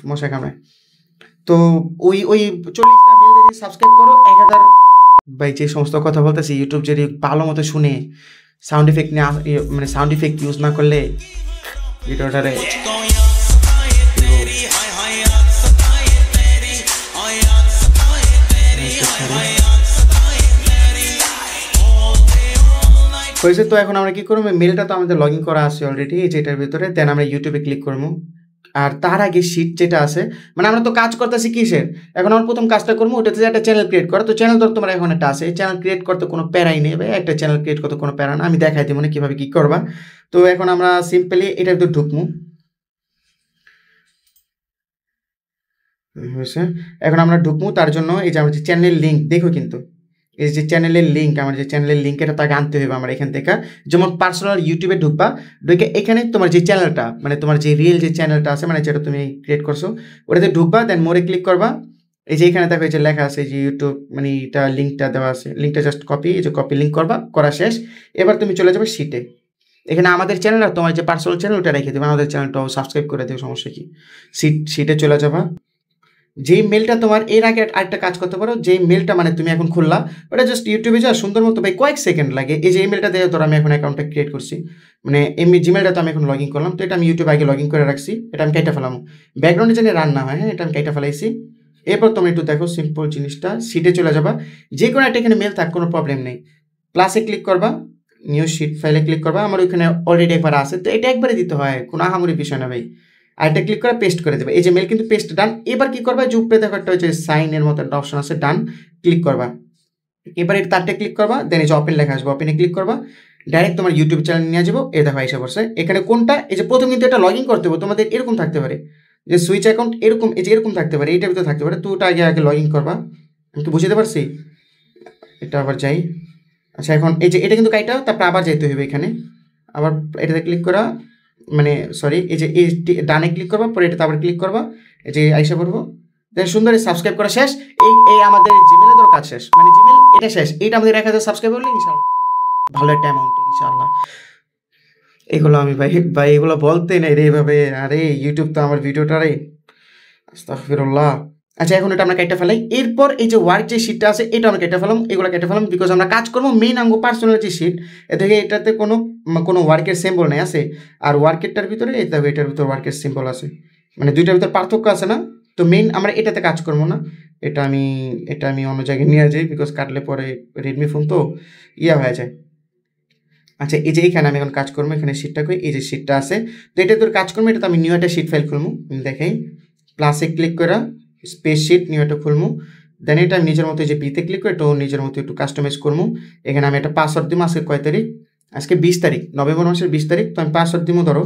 মশা কামড়ায়। তো ওই 40টা মিল যদি সাবস্ক্রাইব করো 1000, ভাই যে সমস্ত কথা বলতেছি ইউটিউব যদি ভালো মতো শুনে, সাউন্ড ইফেক্ট নিয়ে মানে সাউন্ড ইফেক্ট ইউজ না করলে ভিডিওটারে হয়েছে। তো এখন আমরা কি করবো, মেলটা তো আমাদের লগ ইন করা আছে অলরেডি যেটার ভিতরে, দেন আমরা ইউটিউবে ক্লিক করবো। আর তার আগে শিট যেটা আছে, মানে আমরা তো কাজ করতেছি কিসের, এখন আমার প্রথম কাজটা করবো ওটাতে যে একটা চ্যানেল ক্রিয়েট করা। তো চ্যানেল তো তোমার এখন একটা আছে, এই চ্যানেল ক্রিয়েট করতে কোনো প্যারাই নেই ভাই, একটা চ্যানেল ক্রিয়েট করতে কোনো প্যারা না, আমি দেখাই দিই মানে কীভাবে কী করবা। তো এখন আমরা সিম্পলি এটার ভিতরে ঢুকবো, হয়েছে। এখন আমরা ঢুকবো, তার জন্য এই যে আমার যে চ্যানেলের লিঙ্ক দেখো, কিন্তু এই যে চ্যানেলের লিঙ্ক, আমার যে চ্যানেলের লিঙ্ক, এটা তাকে আনতে হবে আমার এখান থেকে। যেমন পার্সোনাল ইউটিউবে ঢুকবা, ঢুকে এখানে তোমার যে চ্যানেলটা মানে তোমার যে রিয়েল যে চ্যানেলটা আছে, মানে যেটা তুমি ক্রিয়েট করছো, ওটাতে ঢুকবা, দেন মোরে ক্লিক করবা। এই যে এখানে দেখো এই যে লেখা আছে যে ইউটিউব, মানে এটা লিঙ্কটা দেওয়া আছে, লিঙ্কটা জাস্ট কপি, এই যে কপি লিঙ্ক করবা, করা শেষ। এবার তুমি চলে যাবে শিটে, এখানে আমাদের চ্যানেল আর তোমার যে পার্সোনাল চ্যানেল ওটা রেখে দেবে, আমাদের চ্যানেলটাও সাবস্ক্রাইব করে দেবে, সমস্যা কি। শিটে চলে যাবা। যেই মেলটা তোমার এর আগে আরেকটা কাজ করতে পারো, যেই মেলটা মানে তুমি এখন খুললা, ওটা জাস্ট ইউটিউবে যা সুন্দর মতো ভাই কয়েক সেকেন্ড লাগে। এই যে ইমেলটা দিয়ে ধরো আমি এখন অ্যাকাউন্টটা ক্রিয়েট করছি, মানে এমনি জিমেলটা তো আমি এখন লগ ইন করলাম, তো এটা আমি ইউটিউবে আগে লগ ইন করে রাখছি, এটা আমি কেটে ফেলাম, ব্যাকগ্রাউন্ডে যেন রান না হয়, হ্যাঁ এটা আমি কেটে ফেলাইছি। এরপর তুমি একটু দেখো সিম্পল জিনিসটা, শিটে চলে যাবা, যে কোনো একটা এখানে মেল থাক কোনো প্রবলেম নেই, প্লাসে ক্লিক করবা, নিউ শিট ফাইলে ক্লিক করবা, আমার ওইখানে অলরেডি একবার আছে, তো এটা একবারে দিতে হয়, কোনো আহামরি বিষয় না ভাই, আর এটা ক্লিক করে পেস্ট করে দেবে। এই যে মেল কিন্তু পেস্ট ডান। এবার কি করবা, যে উপরে দেখো একটা হচ্ছে সাইনের মতো একটা অপশন আছে, ডান ক্লিক করবা। এবার এই তারটা ক্লিক করবা, দেন এই যে ওপেন লেখা আসবে, ওপেনে ক্লিক করবা, ডাইরেক্ট তোমার ইউটিউব চ্যানেল নিয়ে যাবো। এই দেখো এসে পড়ছে। এখানে কোনটা, এই যে প্রথম কিন্তু এটা লগ ইন করতে হবে, তোমাদের এরকম থাকতে পারে যে সুইচ অ্যাকাউন্ট, এরকম এই যে এরকম থাকতে পারে, এইটার ভিতরে থাকতে পারে। তো ওটা আগে লগ ইন করবা। আমি কি বুঝতে পারছি? এটা আবার যাই। আচ্ছা এখন এই যে এটা কিন্তু কাইটা, তারপর আবার যাইতে হবে এখানে, আবার এটাতে ক্লিক করা, মানে সরি এই যে এই ডানে ক্লিক করবা, পরে এটাতে আবার ক্লিক করবা, এই যে আইসা পড়বো, দেন সুন্দর সাবস্ক্রাইব করা শেষ। এই আমাদের জিমেলে কাজ শেষ, মানে জিমেল এটা শেষ। এইটা আমাদের 1000 সাবস্ক্রাইব হলে ইনশাআল্লাহ ভালো একটা অ্যামাউন্ট ইনশাআল্লাহ। এগুলো আমি ভাই এগুলো বলতে নেই রে এইভাবে, আরে ইউটিউব তো আমার ভিডিওটা রে, আস্তাগফিরুল্লাহ। আচ্ছা এখন এটা আমরা কেটে ফেলাই। এরপর এই যে ওয়ার্ক যে শিটটা আছে এটা আমরা কেটে ফেলাম, এগুলো কেটে ফেলাম, বিকজ আমরা কাজ করবো মেইন আঙ্গ পার্সোনাল যে শিট, এ থেকে এটাতে কোনো ওয়ার্কের সিম্বল নেই আছে। আর ওয়ার্কেরটার ভিতরে এটার ভিতরে ওয়ার্কের সিম্বল আছে, মানে দুইটার ভিতরে পার্থক্য আছে না। তো মেইন আমরা এটাতে কাজ করবো না, এটা আমি অন্য জায়গায় নিয়ে যাই, বিকজ কাটলে পরে রেডমি ফোন তো হয়ে যায়। আচ্ছা এই যে এখানে আমি এখন কাজ করবো, এখানে শিটটা করি, এই যে শিটটা আছে, তো এটা তোর কাজ করবো। এটা তো আমি নিউ একটা শিট ফাইল খুলবো, দেখাই, প্লাসে ক্লিক করা, স্পেস শিট নিউ একটা খুলবো। দেন এটা আমি নিজের মতো যে বিতে ক্লিক করে তো নিজের মতো একটু কাস্টমাইজ করবো। এখানে আমি একটা পাসওয়ার্ড দিব। আজকে কয় তারিখ? আজকে 20 তারিখ, নভেম্বর মাসের 20 তারিখ। তো আমি পাসওয়ার্ড দিব, ধরো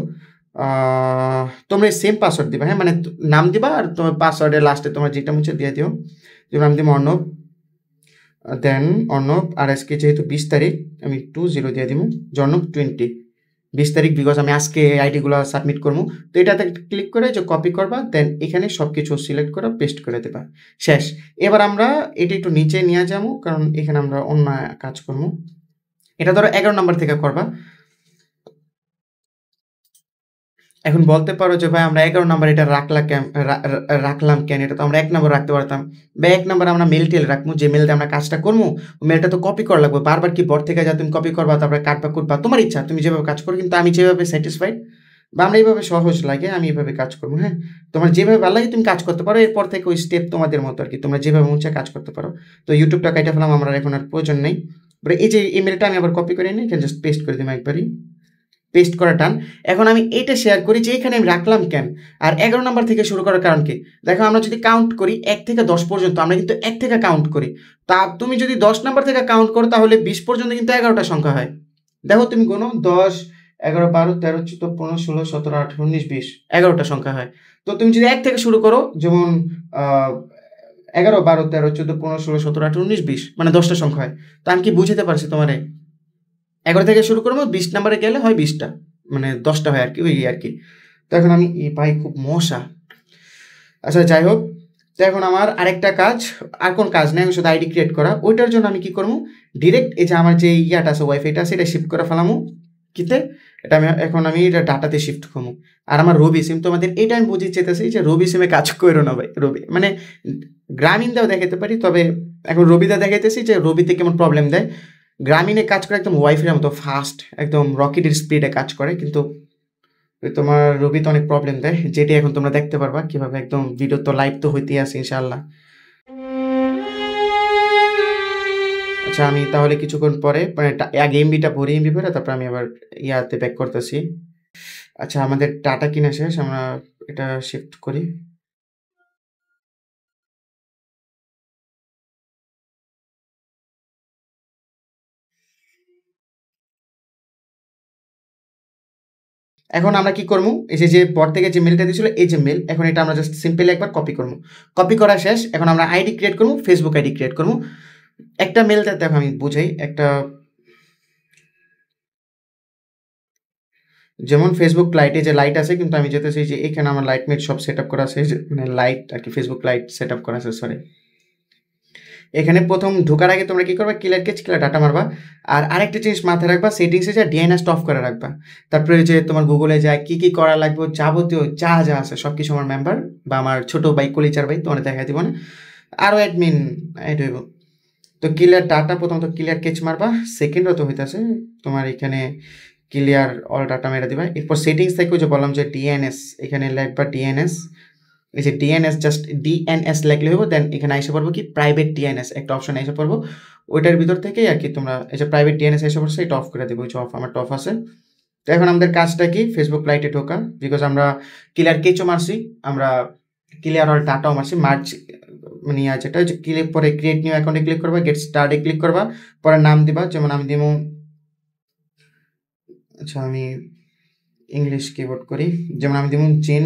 তোমরা সেম পাসওয়ার্ড দিবা, হ্যাঁ, মানে নাম দিবা আর তোমার পাসওয়ার্ডের লাস্টে তোমার যেটা মুছে দিয়ে দিও। যেমন নাম দিব অর্ণব, দেন অর্ণব, আর আজকে যেহেতু 20 তারিখ আমি 20 দিয়ে দিব, অর্ণব 20 তারিখ, বিকজ আমি আজকে আইডিগুলো সাবমিট করবো। তো এটাতে ক্লিক করে যে কপি করবা, দেন এখানে সব কিছু সিলেক্ট করে পেস্ট করে দেবা, শেষ। এবার আমরা এটা একটু নিচে নিয়ে যাবো, কারণ এখানে আমরা অন্য কাজ করবো। এটা ধরো 11 নম্বর থেকে করবা। এখন বলতে পারো যে ভাই আমরা 11 নম্বর এটা রাখলাম কেন? এটা তো আমরা 1 নম্বর রাখতে পারতাম। বা 1 নম্বর আমরা মেল টেল রাখবো, যে মেলটা আমরা কাজটা করবো, মেলটা তো কপি করা লাগবে বারবার। কি বর থেকে যা তুমি কপি করবা, তারপরে কাটবা কুটবা, তোমার ইচ্ছা, তুমি যেভাবে কাজ করো। কিন্তু আমি যেভাবে স্যাটিসফাইড বা আমরা এইভাবে সহজ লাগে, আমি এইভাবে কাজ করবো। হ্যাঁ, তোমার যেভাবে ভালো লাগে তুমি কাজ করতে পারো। এরপর থেকে ওই স্টেপ তোমাদের মতো আর কি, তোমরা যেভাবে মন চায় কাজ করতে পারো। তো ইউটিউবটা কাইটা ফেলাম, আমরা এখন আর প্রয়োজন নেই। এই যে ইমেলটা আমি আবার কপি করে নিই, এখানে জাস্ট পেস্ট করে দিলাম একবারই, পেস্ট করা টান। এখন আমি এইটা শেয়ার করি যে এখানে আমি রাখলাম কেন, আর 11 নম্বর থেকে শুরু করার কারণ কি? দেখো আমরা যদি কাউন্ট করি 1 থেকে 10 পর্যন্ত, আমরা কিন্তু 1 থেকে কাউন্ট করি। তা তুমি যদি 10 নম্বর থেকে কাউন্ট করো তাহলে 20 পর্যন্ত কিন্তু 11টা সংখ্যা হয়। দেখো তুমি কোনো 10, 11, 12, 13, 14, 15, 16, 17, 18, 19, 20, 11টা সংখ্যা হয়। তো তুমি যদি 1 থেকে শুরু করো, যেমন 11, 12, 13, 14, 15, 16, 17, 18, 19, 20, মানে 10টা সংখ্যা হয়। তো আমি কি বুঝতে পারছি তোমারে? 11 থেকে শুরু করবো, 20 নম্বরে গেলে হয় 20টা, মানে 10টা হয় আর কি, ওই আর কি। তো এখন আমি ভাই খুব মশা। আচ্ছা যাই হোক, তো এখন আমার আরেকটা কাজ, আর কোন কাজ নেই, আমি শুধু আইডি ক্রিয়েট করা। ওইটার জন্য আমি কি করবো, ডিরেক্ট এই যে আমার যে ইয়াটা আছে, ওয়াইফাইটা আছে, এটা শিফট করে ফেলামো কিতে, এটা আমি এটা ডাটাতে শিফট করবো। আর আমার রবি সিম, তোমাদের এটা আমি বুঝিয়ে চেতেছি যে রবি সিমে কাজ করো না ভাই। রবি মানে গ্রামীণদাও দেখাতে পারি, তবে এখন রবিদা দেখাইতেছি যে রবিতে কেমন প্রবলেম দেয়। গ্রামীণে কাজ করে একদম ওয়াইফাইয়ের মতো ফাস্ট, একদম রকেটের স্পিডে কাজ করে, কিন্তু তোমার রবিতে অনেক প্রবলেম দেয়, যেটি এখন তোমরা দেখতে পারবা কিভাবে। একদম ভিডিও তো লাইভ তো হইতেই আছে ইনশাআল্লাহ। আচ্ছা আমি তাহলে কিছুক্ষণ পরে, মানে আগে এমবিটা ভরি, এমবি ভরে তারপর আমি আবার ইয়াতে ব্যাক করতেছি। আচ্ছা আমাদের ডাটা কিনা শেষ, আমরা এটা শিফট করি। এখন আমরা কি করবো, এই যে পর থেকে যে মেলটা দিয়েছিল, এই যে মেল, এখন এটা আমরা জাস্ট সিম্পলি একবার কপি করবো। কপি করা শেষ, এখন আমরা আইডি ক্রিয়েট করবো, ফেসবুক আইডি ক্রিয়েট করবো। একটা মেলটা দেখো আমি বুঝাই, একটা যেমন ফেসবুক লাইটে যে লাইট আছে, কিন্তু আমি যেতেছি যে এখানে আমার লাইট মেট সব সেট আপ করা আছে, মানে লাইট আর কি, ফেসবুক লাইট সেট আপ করা আছে, সরি। এখানে প্রথম ঢোকার আগে তোমরা কি করবা, ক্লিয়ার ডাটা মারবা। আর আরেকটা জিনিস মাথায় রাখবা, সেটিংসে যা ডিএনএস অফ করে রাখবা। তারপরে যে তোমার গুগলে যায় কি কি করা লাগবে, যাবতীয় যা যা আছে সব কিছু আমার মেম্বার বা আমার ছোট ভাই কলিচার ভাই তোমার দেখাই দিব না, আরও অ্যাডমিন অ্যাড হইব। তো ক্লিয়ার ডাটা, প্রথমত ক্লিয়ার কেচ মারবা, সেকেন্ডও তো হইতেছে তোমার এখানে ক্লিয়ার অল ডাটা মেরে দিবা। এরপর সেটিংস থেকেও যে বললাম যে ডিএনএস, এখানে লিখবা ডিএনএস, এই যে ডিএনএস, জাস্ট ডিএনএস লিখলে হইব। দেন এখানে এসে পড়বো কি প্রাইভেট ডিএনএস, একটা অপশন এসে পড়বো, ওইটার ভিতর থেকেই আর কি তোমরা এই যে প্রাইভেট ডিএনএস এসে পড়ছে, এটা অফ করে দেবো। ওই যে অফ, আমার টফ আছে। তো তো এখন আমাদের কাজটা কি, ফেসবুক লাইটে ঢোকা, বিকজ আমরা ক্লিয়ার কেচও মারছি, আমরা ক্লিয়ার অল ডাটাও মারছি, মার্চ মানে যেটা ক্লিক পরে ক্রিয়েট নিউ অ্যাকাউন্টে ক্লিক করবা, গেট স্টার্টে ক্লিক করবা, পরে নাম দিবা, যেমন আমি দিব, আচ্ছা আমি ইংলিশ কিবোর্ড করি, যেমন আমি দিব জিন,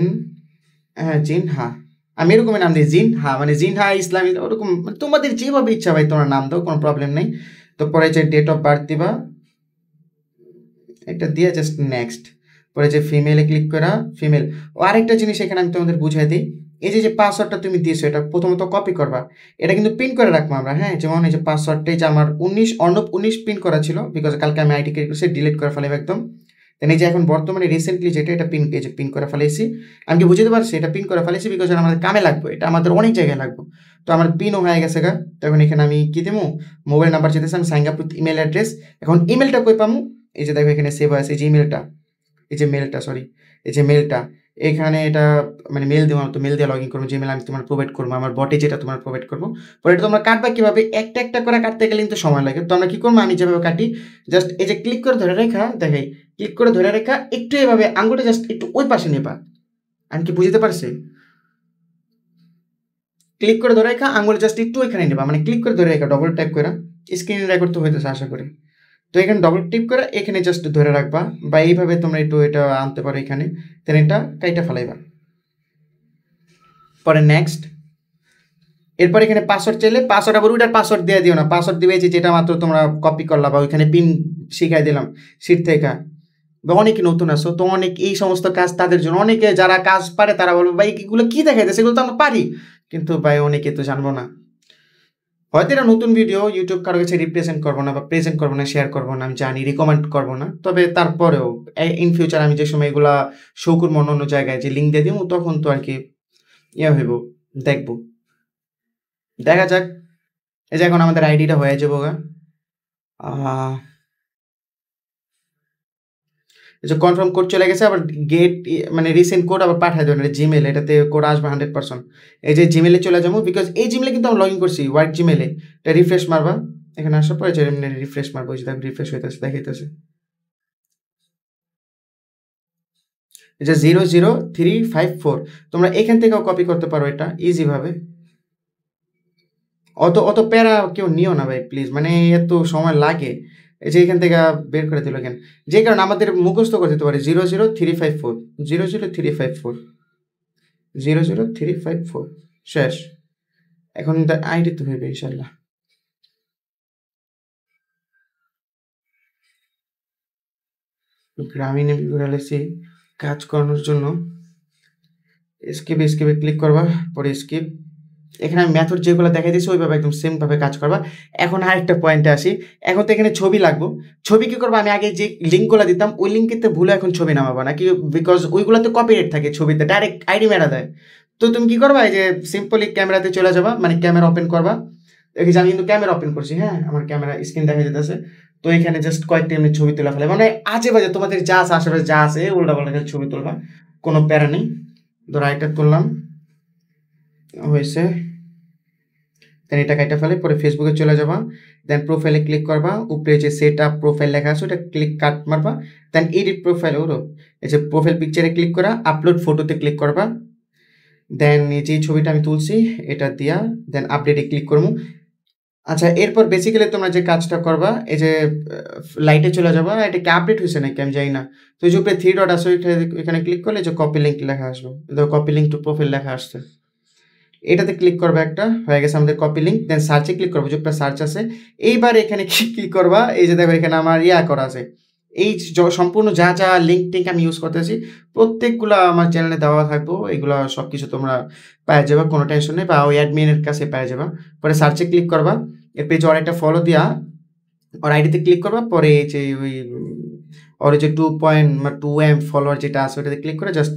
হ্যাঁ জিন হা, আমি এরকমই নাম দিই জিন হা, মানে জিন হা ইসলামী, ওরকম তোমাদের যেভাবে ইচ্ছা ভাই তোমরা নাম দাও, কোনো প্রবলেম নেই। তো পরে যে ডেট অফ বার্থ দিবা, এটা দিয়ে জাস্ট নেক্সট, পরে যে ফিমেলে ক্লিক করা, ফিমেল। ও আরেকটা জিনিস এখানে আমি তোমাদের বুঝাই দিই, এই যে পাসওয়ার্ডটা তুমি দিয়েছো এটা প্রথমত কপি করবা, এটা কিন্তু পিন করে রাখবো আমরা, হ্যাঁ যেমন এই যে পাসওয়ার্ডটাই যে আমার 19 অর্ণব 19 পিন করা ছিল, বিকজ কালকে আমি আইডি ক্রিয়েট করছি, ডিলিট করে ফেলাম একদম। দেন এই যে এখন বর্তমানে রিসেন্টলি যেটা এটা পিন, এই যে পিন করে ফেলেছি, আমি কি বুঝতে পারছি এটা পিন করে ফেলেছি, বিকজ আমাদের কামে লাগবে, এটা আমাদের অনেক জায়গায় লাগবে। তো আমার পিনও হয়ে গেছে গা, তখন এখানে আমি কি দেবো, মোবাইল নাম্বার যেতেছে, আমি sign up with email address, এখন ইমেলটা কই পাবো, এই যে দেখো এখানে সেভ আছে, এই যে ইমেলটা, এই যে মেলটা, সরি এই যে মেলটা, এখানে এটা মানে মেল দেবো, তো মেল দিয়ে লগ ইন করবো, যে মেল আমি তোমার প্রোভাইড করবো, আমার বটে যেটা তোমার প্রোভাইড করবো, পরে এটা তোমরা কাটবা কীভাবে, একটা একটা করে কাটতে গেলে কিন্তু সময় লাগে। তো আমরা কী করবো, আমি যেভাবে কাটি, জাস্ট এই যে ক্লিক করে ধরে রেখা, দেখাই ক্লিক করে ধরে রেখা, একটু এভাবে আঙুলটা জাস্ট একটু ওই পাশে নেবা, আমি কি বুঝতে পারছি, ক্লিক করে ধরে রেখা আঙুল জাস্ট একটু এখানে নেবা, মানে ক্লিক করে ধরে রেখা, ডবল ট্যাপ করে, স্ক্রিন রেকর্ড তো হইতেছে আশা করি। তো এখানে ডবল টিপ করে এখানে জাস্ট ধরে রাখবা, বা এইভাবে তোমরা একটু এটা আনতে পারো এখানে, দেন এটা কাইটা ফেলাইবা, পরে নেক্সট। এরপর এখানে পাসওয়ার্ড চাইলে পাসওয়ার্ড, আবার ওইটার পাসওয়ার্ড দিয়ে দিও না, পাসওয়ার্ড দিবে যে যেটা মাত্র তোমরা কপি করলা, বা ওইখানে পিন শিখাই দিলাম সিট থেকে, বা অনেকে নতুন আসো তো অনেক এই সমস্ত কাজ তাদের জন্য, অনেকে যারা কাজ পারে তারা বলবো ভাই এগুলো কী দেখাইতেছে, সেগুলো তো আমরা পারি, কিন্তু ভাই অনেকে তো জানবো না, হয়তো এটা নতুন ভিডিও ইউটিউব কারো কাছে রিপ্রেজেন্ট করবো না, বা প্রেজেন্ট করবো না, শেয়ার করবো না, আমি জানি রিকমেন্ড করবো না, তবে তারপরেও ইন ফিউচার আমি যে সময় এগুলা শো করবো অন্য অন্য জায়গায় যে লিঙ্ক দিয়ে দিব, তখন তো আর কি ইয়ে হইব, দেখবো, দেখা যাক। এই যে এখন আমাদের আইডিটা হয়ে যাবো গা, এই যে কনফার্ম কোড চলে গেছে, আবার গেট মানে রিসেন্ট কোড আবার পাঠাই দেবেন, এটা জিমেল, এটাতে কোড আসবে 100%। এই যে জিমেলে চলে যাবো, বিকজ এই জিমেলে কিন্তু আমি লগ ইন করছি ওয়ার্ক জিমেলে, এটা রিফ্রেশ মারবা, এখানে আসার পরে যে রিফ্রেশ মারবো, যে রিফ্রেশ হইতেছে দেখাইতেছে, এই যে 00354, তোমরা এখান থেকেও কপি করতে পারো এটা ইজিভাবে, অত প্যারা কেউ নিও না ভাই প্লিজ, মানে এত সময় লাগে, এই যে এখান থেকে বের করে দিল এখানে, যে কারণে আমাদের মুখস্থ করে দিতে পারে 00354, 00354, 00354, শেষ। এখন তার আইডি তো হইবে ইনশাল্লাহ। গ্রামীণ ঘুরালেছি কাজ করানোর জন্য, স্কিপে ক্লিক করবা, পরে স্কিপ, এখানে আমি মেথড যেগুলো দেখাই দিয়েছি ওইভাবে একদম সেমভাবে কাজ করবা। এখন আরেকটা পয়েন্টে আসি, এখন তো এখানে ছবি লাগবো, ছবি কী করবো, আমি আগে যে লিঙ্কগুলো দিতাম ওই লিঙ্কেতে ভুলে এখন ছবি নামাবো না, কি বিকজ ওইগুলোতে কপিরাইট থাকে, ছবিতে ডাইরেক্ট আইডি মেরা দেয়। তো তুমি কী করবা, এই যে সিম্পলি ক্যামেরাতে চলে যাবা, মানে ক্যামেরা ওপেন করবা, দেখেছি আমি কিন্তু ক্যামেরা ওপেন করছি, হ্যাঁ আমার ক্যামেরা স্ক্রিন দেখা যেতেছে, তো এখানে জাস্ট কয়েকটা এমনি ছবি তোলা ফেলে, মানে আজে বাজে তোমাদের যা আছে আশেপাশে যা আছে উল্টা পাল্টা ছবি তুলবা, কোনো প্যারা নেই। ধরো এটা তুললাম, হয়েছে, দেন এটা কাইটা ফেলে, পরে ফেসবুকে চলে যাবা, দেন প্রোফাইলে ক্লিক করবা, উপরে যে সেট আপ প্রোফাইল লেখা আছে ওটা ক্লিক কাট মারবা, দেন এডিট প্রোফাইল, ওরো এই যে প্রোফাইল পিকচারে ক্লিক করা, আপলোড ফটোতে ক্লিক করবা, দেন এই যে ছবিটা আমি তুলছি এটা দিয়া, দেন আপডেটে ক্লিক করবো। আচ্ছা এরপর বেসিক্যালি তোমরা যে কাজটা করবা, এই যে লাইটে চলে যাবা, এটা কি আপডেট হয়েছে নাকি আমি জানি না, তো এই যে উপরে 3 ডট আছে এখানে ক্লিক করলে যে কপি লিঙ্ক লেখা আসবে, কপি লিঙ্ক টু প্রোফাইল লেখা আসছে, এটাতে ক্লিক করবা, একটা হয়ে গেছে আমাদের কপি লিঙ্ক, দেন সার্চে ক্লিক করবো, যে একটা সার্চ আছে, এইবার এখানে কি করবা, এই যে দেখো এখানে আমার করা আছে, এই সম্পূর্ণ যা যা লিঙ্ক টিঙ্ক আমি ইউজ করতেছি প্রত্যেকগুলো আমার চ্যানেলে দেওয়া থাকবো, এগুলো সব কিছু তোমরা পেয়ে যাবা, কোনো টেনশন নেই, বা ওই অ্যাডমিনের কাছে পেয়ে যাবা। পরে সার্চে ক্লিক করবা, এর পেজে ওর একটা ফলো দিয়া ওর আইডিতে ক্লিক করবা, পরে এই যে ওই ওর যে 2.2M ফলোয়ার যেটা আছে ওটাতে ক্লিক করে জাস্ট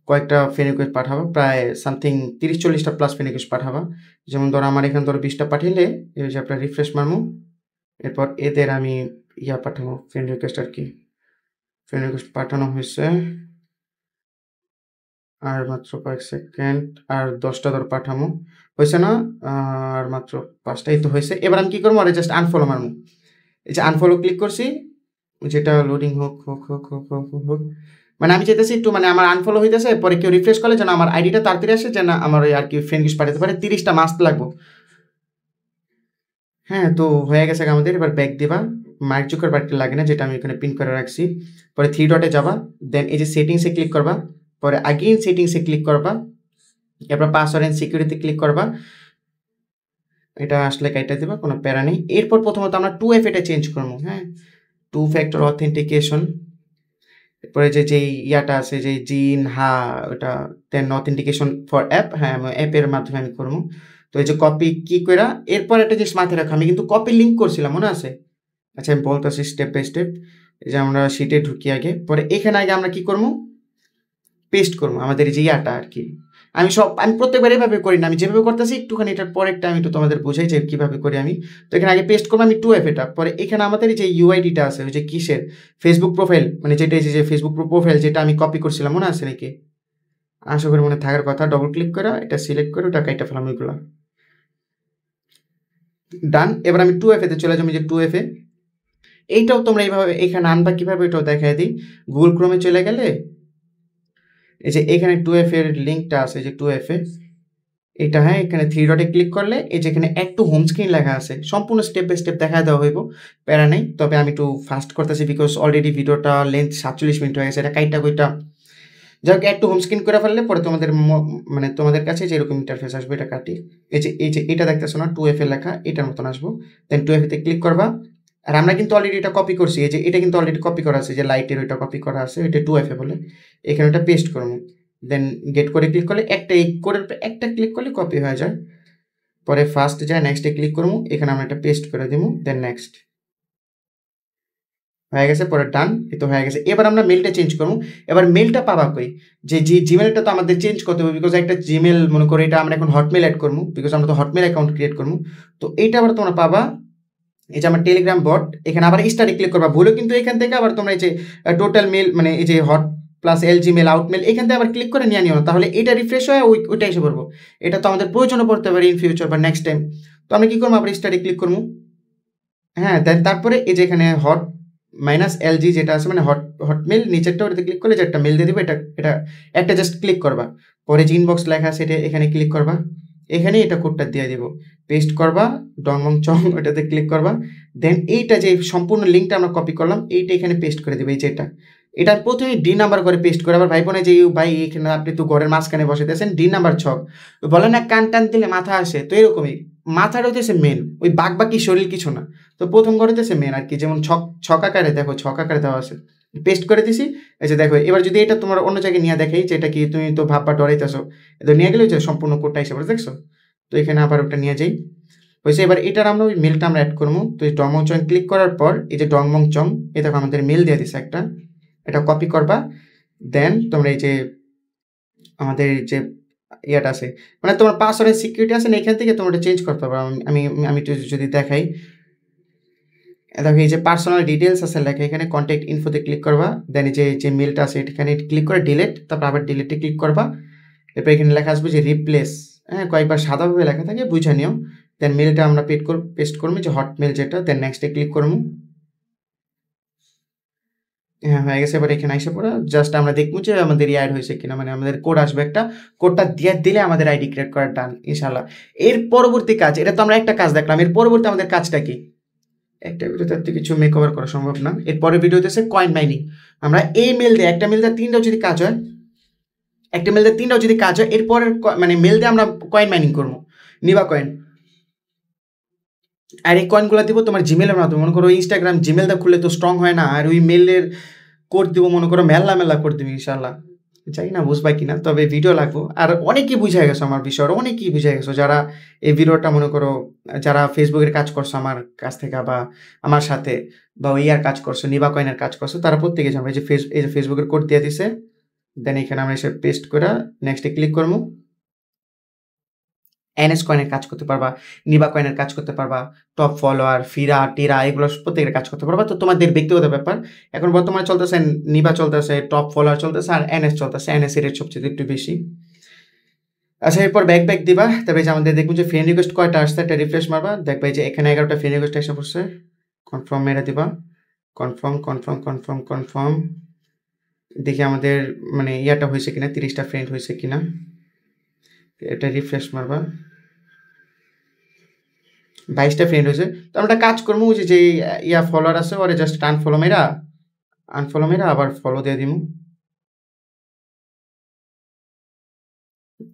কয়েকটা ফ্রেন্ড রিকোয়েস্ট পাঠাবা, প্রায় সামথিং 30-40টা প্লাস ফ্রেন্ড রিকোয়েস্ট পাঠাবা, যেমন ধরো আমার এখানে ধরো 20টা পাঠাইলে এই যে আপনার রিফ্রেশ মারমু, এরপর এদের আমি পাঠাবো ফ্রেন্ড রিকোয়েস্ট, আর কি ফ্রেন্ড রিকোয়েস্ট পাঠানো হয়েছে, আর মাত্র কয়েক সেকেন্ড, আর 10টা ধর পাঠামো, হয়েছে না, আর মাত্র 5টাই তো হয়েছে। এবার আমি কী করবো, আর জাস্ট আনফলো মারমু, এই যে আনফলো ক্লিক করছি, যেটা লোডিং হোক হোক হোক হোক হোক হোক হোক মানে আমি চাইতেছি একটু মানে আমার আনফলো হইতেছে, পরে কেউ রিফ্রেশ করলে যেন আমার আইডিটা তাড়াতাড়ি আসে, যেন আমার ওই আর কি ফ্রেন্ড লিস্ট পাঠাতে পারে। 30টা মাস্ট লাগবো। হ্যাঁ, তো হয়ে গেছে আমাদের। এবার ব্যাক দিবা, মার্ক জুকারবার্গকে লাগে না, যেটা আমি এখানে পিন করে রাখছি। পরে 3 ডটে যাবা, দেন এই যে সেটিংসে ক্লিক করবা, পরে আগেইন সেটিংসে ক্লিক করবা, এরপর পাসওয়ার্ড এন্ড সিকিউরিটি ক্লিক করবা। এটা আসলে কাইটা দিবা, কোনো প্যারা নেই। এরপর প্রথমত আমরা 2FA টা চেঞ্জ করবো। হ্যাঁ, 2 ফ্যাক্টর অথেন্টিকেশন। এরপরে যেই ইয়াটা আছে, যে জিন ওটা দেন অথেন্টিকেশন ফর অ্যাপ। হ্যাঁ, আমি অ্যাপের মাধ্যমে আমি করবো। তো এই যে কপি কি কইরা, এরপর একটা জিনিস মাথায় রাখো, আমি কিন্তু কপি লিঙ্ক করছিলাম, মনে আছে? আচ্ছা, আমি বলতেছি স্টেপ বাই স্টেপ। এই যে আমরা শিটে ঢুকি আগে, পরে এখানে আগে আমরা কি করবো, পেস্ট করবো আমাদের যে ইয়াটা আর কি। আমি প্রত্যেকবার এভাবে করি না, আমি যেভাবে করতেছি একটুখানি এটার পরেরটা আমি তো তোমাদের বোঝাই যে কীভাবে করি আমি। তো এখানে আগে পেস্ট করবো আমি 2FA টা, পরে এখানে আমাদের যে ইউআইডিটা আছে, ওই যে কিসের ফেসবুক প্রোফাইল, মানে যেটা এই যে ফেসবুক প্রোফাইল যেটা আমি কপি করছিলাম, মনে আছে নাকি? আশা করি মনে থাকার কথা। ডবল ক্লিক করে এটা সিলেক্ট করে ওটা কাইটা ফেলাম, ওইগুলো ডান। এবার আমি 2FA তে চলে যাবো, যে 2FA এইটাও তোমরা এইভাবে এখানে আনবা। কীভাবে এটাও দেখাই দিই। গুগল ক্রোমে চলে গেলে এই যে এখানে 2FA এর লিঙ্কটা আছে, যে 2FA এটা। হ্যাঁ, এখানে 3 ডটে ক্লিক করলে এই যে এখানে অ্যাড টু হোম স্ক্রিন লেখা আছে, সম্পূর্ণ স্টেপ বাই স্টেপ দেখা দেওয়া হইব, প্যারা নেই। তবে আমি একটু ফাস্ট করতেছি বিকজ অলরেডি ভিডিওটা লেন্থ 47 মিনিট হয়ে গেছে। এটা কাইটা কইটা যাই হোক, অ্যাড টু হোম স্ক্রিন করে ফেললে পরে তোমাদের মানে তোমাদের কাছে যেরকম ইন্টারফেস আসবে, এটা কাটি। এই যে এটা দেখতেছো না 2FA লেখা, এটার মতন আসবো। দেন 2FA তে ক্লিক করবা। আর আমরা কিন্তু অলরেডি এটা কপি করছি, এই যে এটা কিন্তু অলরেডি কপি করা আছে, যে লাইটের ওইটা কপি করা আছে, ওইটা 2FA বলে। এখানে ওটা পেস্ট করবো। দেন গেট করে ক্লিক করলে এই কোডের একটা ক্লিক করলে কপি হয়ে যায়। পরে ফার্স্ট যায়, নেক্সটে ক্লিক করবো, এখানে আমরা এটা পেস্ট করে দেবো, দেন নেক্সট হয়ে গেছে। পরে ডান, এই তো হয়ে গেছে। এবার আমরা মেলটা চেঞ্জ করবো। এবার মেলটা পাবা কই, যে জিমেলটা তো আমাদের চেঞ্জ করতে হবে, বিকজ একটা জিমেল মনে করো এটা আমরা এখন হটমেল অ্যাড করবো, বিকজ আমরা তো হটমেল অ্যাকাউন্ট ক্রিয়েট করবো। তো এইটা আবার তোমরা পাবা এই যে আমার টেলিগ্রাম বট, এখানে আবার স্টারে ক্লিক করবা। ভুলেও কিন্তু এখান থেকে আবার তোমরা এই যে টোটাল মেল, মানে এই যে হট প্লাস LG মেল আউটমেল, এখান থেকে আবার ক্লিক করে নিয়ে নিও না, তাহলে এটা রিফ্রেশ হয় ওইটা এসে পড়বো। এটা তো আমাদের প্রয়োজনও পড়তে পারে ইন ফিউচার বা নেক্সট টাইম। তো আমি কী করবো, আবার স্টারে ক্লিক করবো। হ্যাঁ, দেন তারপরে এই যে এখানে হট মাইনাস LG যেটা আছে, মানে হটমেল নিচেরটা, ওটাতে ক্লিক করলে যে একটা মেল দিয়ে দিবে, এটা একটা জাস্ট ক্লিক করবা। পরে যে ইনবক্স লেখা আছে এটা এখানে ক্লিক করবা, এখানে এটা কোডটা দিয়ে দিব, পেস্ট করবা, ডংমং চং ওটাতে ক্লিক করবা। দেন এইটা যে সম্পূর্ণ লিঙ্কটা আমরা কপি করলাম, এইটা এখানে পেস্ট করে দেবে। এই যে এটা প্রথমে D নাম্বার করে পেস্ট করে। আবার ভাই বোনে যে ভাই এখানে আপনি তো ঘরের মাঝখানে বসে দিয়েছেন, D নাম্বার ছক বলে না, কান টান দিলে মাথা আসে, তো এরকমই মাথাটা হইতেছে মেন, ওই বাকি শরীর কিছু না। তো প্রথম করে হইতেছে মেন আর কি, যেমন ছক আকারে দেখো, ছক আকারে দেওয়া আছে, পেস্ট করে দিছি। এই যে দেখো, এবার যদি এটা তোমার অন্য জায়গায় নিয়ে দেখাই, যেটা কি তুমি তো ভাববা ডরাইতেছো, এটা নিয়ে গেলে যে সম্পূর্ণ কোডটা হিসেবে দেখছো। তো এখানে আবার ওটা নিয়ে যাই, হয়েছে। এবার এটার আমরা ওই মেলটা আমরা অ্যাড করবো। তো এই ডংমং চং ক্লিক করার পর এই যে ডংমং চং, এই দেখো আমাদের মেল দিয়ে দিছে একটা, এটা কপি করবা। দেন তোমরা এই যে আমাদের যে ইয়াটা আছে, মানে তোমার পাসওয়ার্ডের সিকিউরিটি আছে না, এখান থেকে তোমরা চেঞ্জ করতে পারো। আমি যদি দেখাই, দেখো এই যে পার্সোনাল ডিটেলস আছে লেখা, এখানে কন্ট্যাক্ট ইনফোতে ক্লিক করবা। দেন এই যে মেলটা আছে এখানে ক্লিক করে ডিলেট, তারপর আবার ডিলেটে ক্লিক করবা। এরপর এখানে লেখা আসবে যে রিপ্লেস। হ্যাঁ, কয়েকবার সাদাভাবে লেখা থাকে, বুঝে নিও। দেন মেলটা আমরা পেস্ট করবো, যে হটমেল যেটা। দেন নেক্সটে ক্লিক করবো। হ্যাঁ, হয়ে গেছে। এবার এখানে এসে পড়া, জাস্ট আমরা দেখবো যে আমাদের অ্যাড হয়েছে কিনা, মানে আমাদের কোড আসবে একটা, কোডটা দিয়ে দিলে আমাদের আইডি ক্রিয়েট করা ডান ইনশাল্লাহ। এর পরবর্তী কাজ, এটা তো আমরা একটা কাজ দেখলাম, এর পরবর্তী আমাদের কাজটা কি? একটা ভিডিওতে তো কিছু মেক ওভার করা সম্ভব না। এর পরের ভিডিওতে আছে কয়েন মাইনিং। আমরা এই মেল দিয়ে, একটা মেল দিয়ে 3টাও যদি কাজ হয়, এরপরের মানে মেল দিয়ে আমরা কয়েন মাইনিং করবো, নিবা কয়েন। আর এই কয়েনগুলো দিব তোমার জিমেলের মাধ্যমে। মনে করো ইনস্টাগ্রাম জিমেলটা খুললে তো স্ট্রং হয় না, আর ওই মেলের কোড দিব, মনে করো মেলা কোড দিবি ইনশাল্লাহ। চাই না বুঝবা কিনা, তবে ভিডিও লাগবো। আর অনেকেই বুঝে গেছো আমার বিষয়, অনেকেই বুঝে গেছো যারা এই ভিডিওটা মনে করো, যারা ফেসবুকের কাজ করছো আমার কাছ থেকে, বা আমার সাথে, বা ইয়ার কাজ করছো, নিবা কয়েনের কাজ করছো, তারা প্রত্যেকে জানবে। এই যে ফেসবুকের কোড দিয়ে দিছে। দেন এখানে আমরা এসে পেস্ট করে নেক্সটে ক্লিক করবো। NS কয়েনের কাজ করতে পারবা, নিবা কয়েনের কাজ করতে পারবা, টপ ফলোয়ার, ফিরা, টিরা, এগুলো প্রত্যেকের কাজ করতে পারবা। তো তোমাদের ব্যক্তিগত ব্যাপার। এখন বর্তমানে চলতেছে নিবা চলতেছে, টপ ফলোয়ার চলতেছে, আর NS চলতেছে। NS এর রেট সবচেয়ে একটু বেশি। আচ্ছা, এরপর ব্যাক দিবা। তারপরে যে আমাদের দেখুন যে ফ্রেন্ড রিকোয়েস্ট কয়টা আসছে, একটা রিফ্রেশ মারবা, দেখবে যে এখানে 11টা ফ্রেন্ড রিকোয়েস্ট এসে পড়ছে। কনফার্ম মেরে দিবা। কনফার্ম দেখি আমাদের মানে ইয়াটা হয়েছে কিনা, 30টা ফ্রেন্ড হয়েছে কিনা। এটা রিফ্রেশ মারবা, 22টা ফ্রেন্ড হয়েছে। তো আমরা কাজ করবো যে ইয়া ফলোয়ার আছে ওরে জাস্ট আনফলো মেরা আবার ফলো দিয়ে দিব।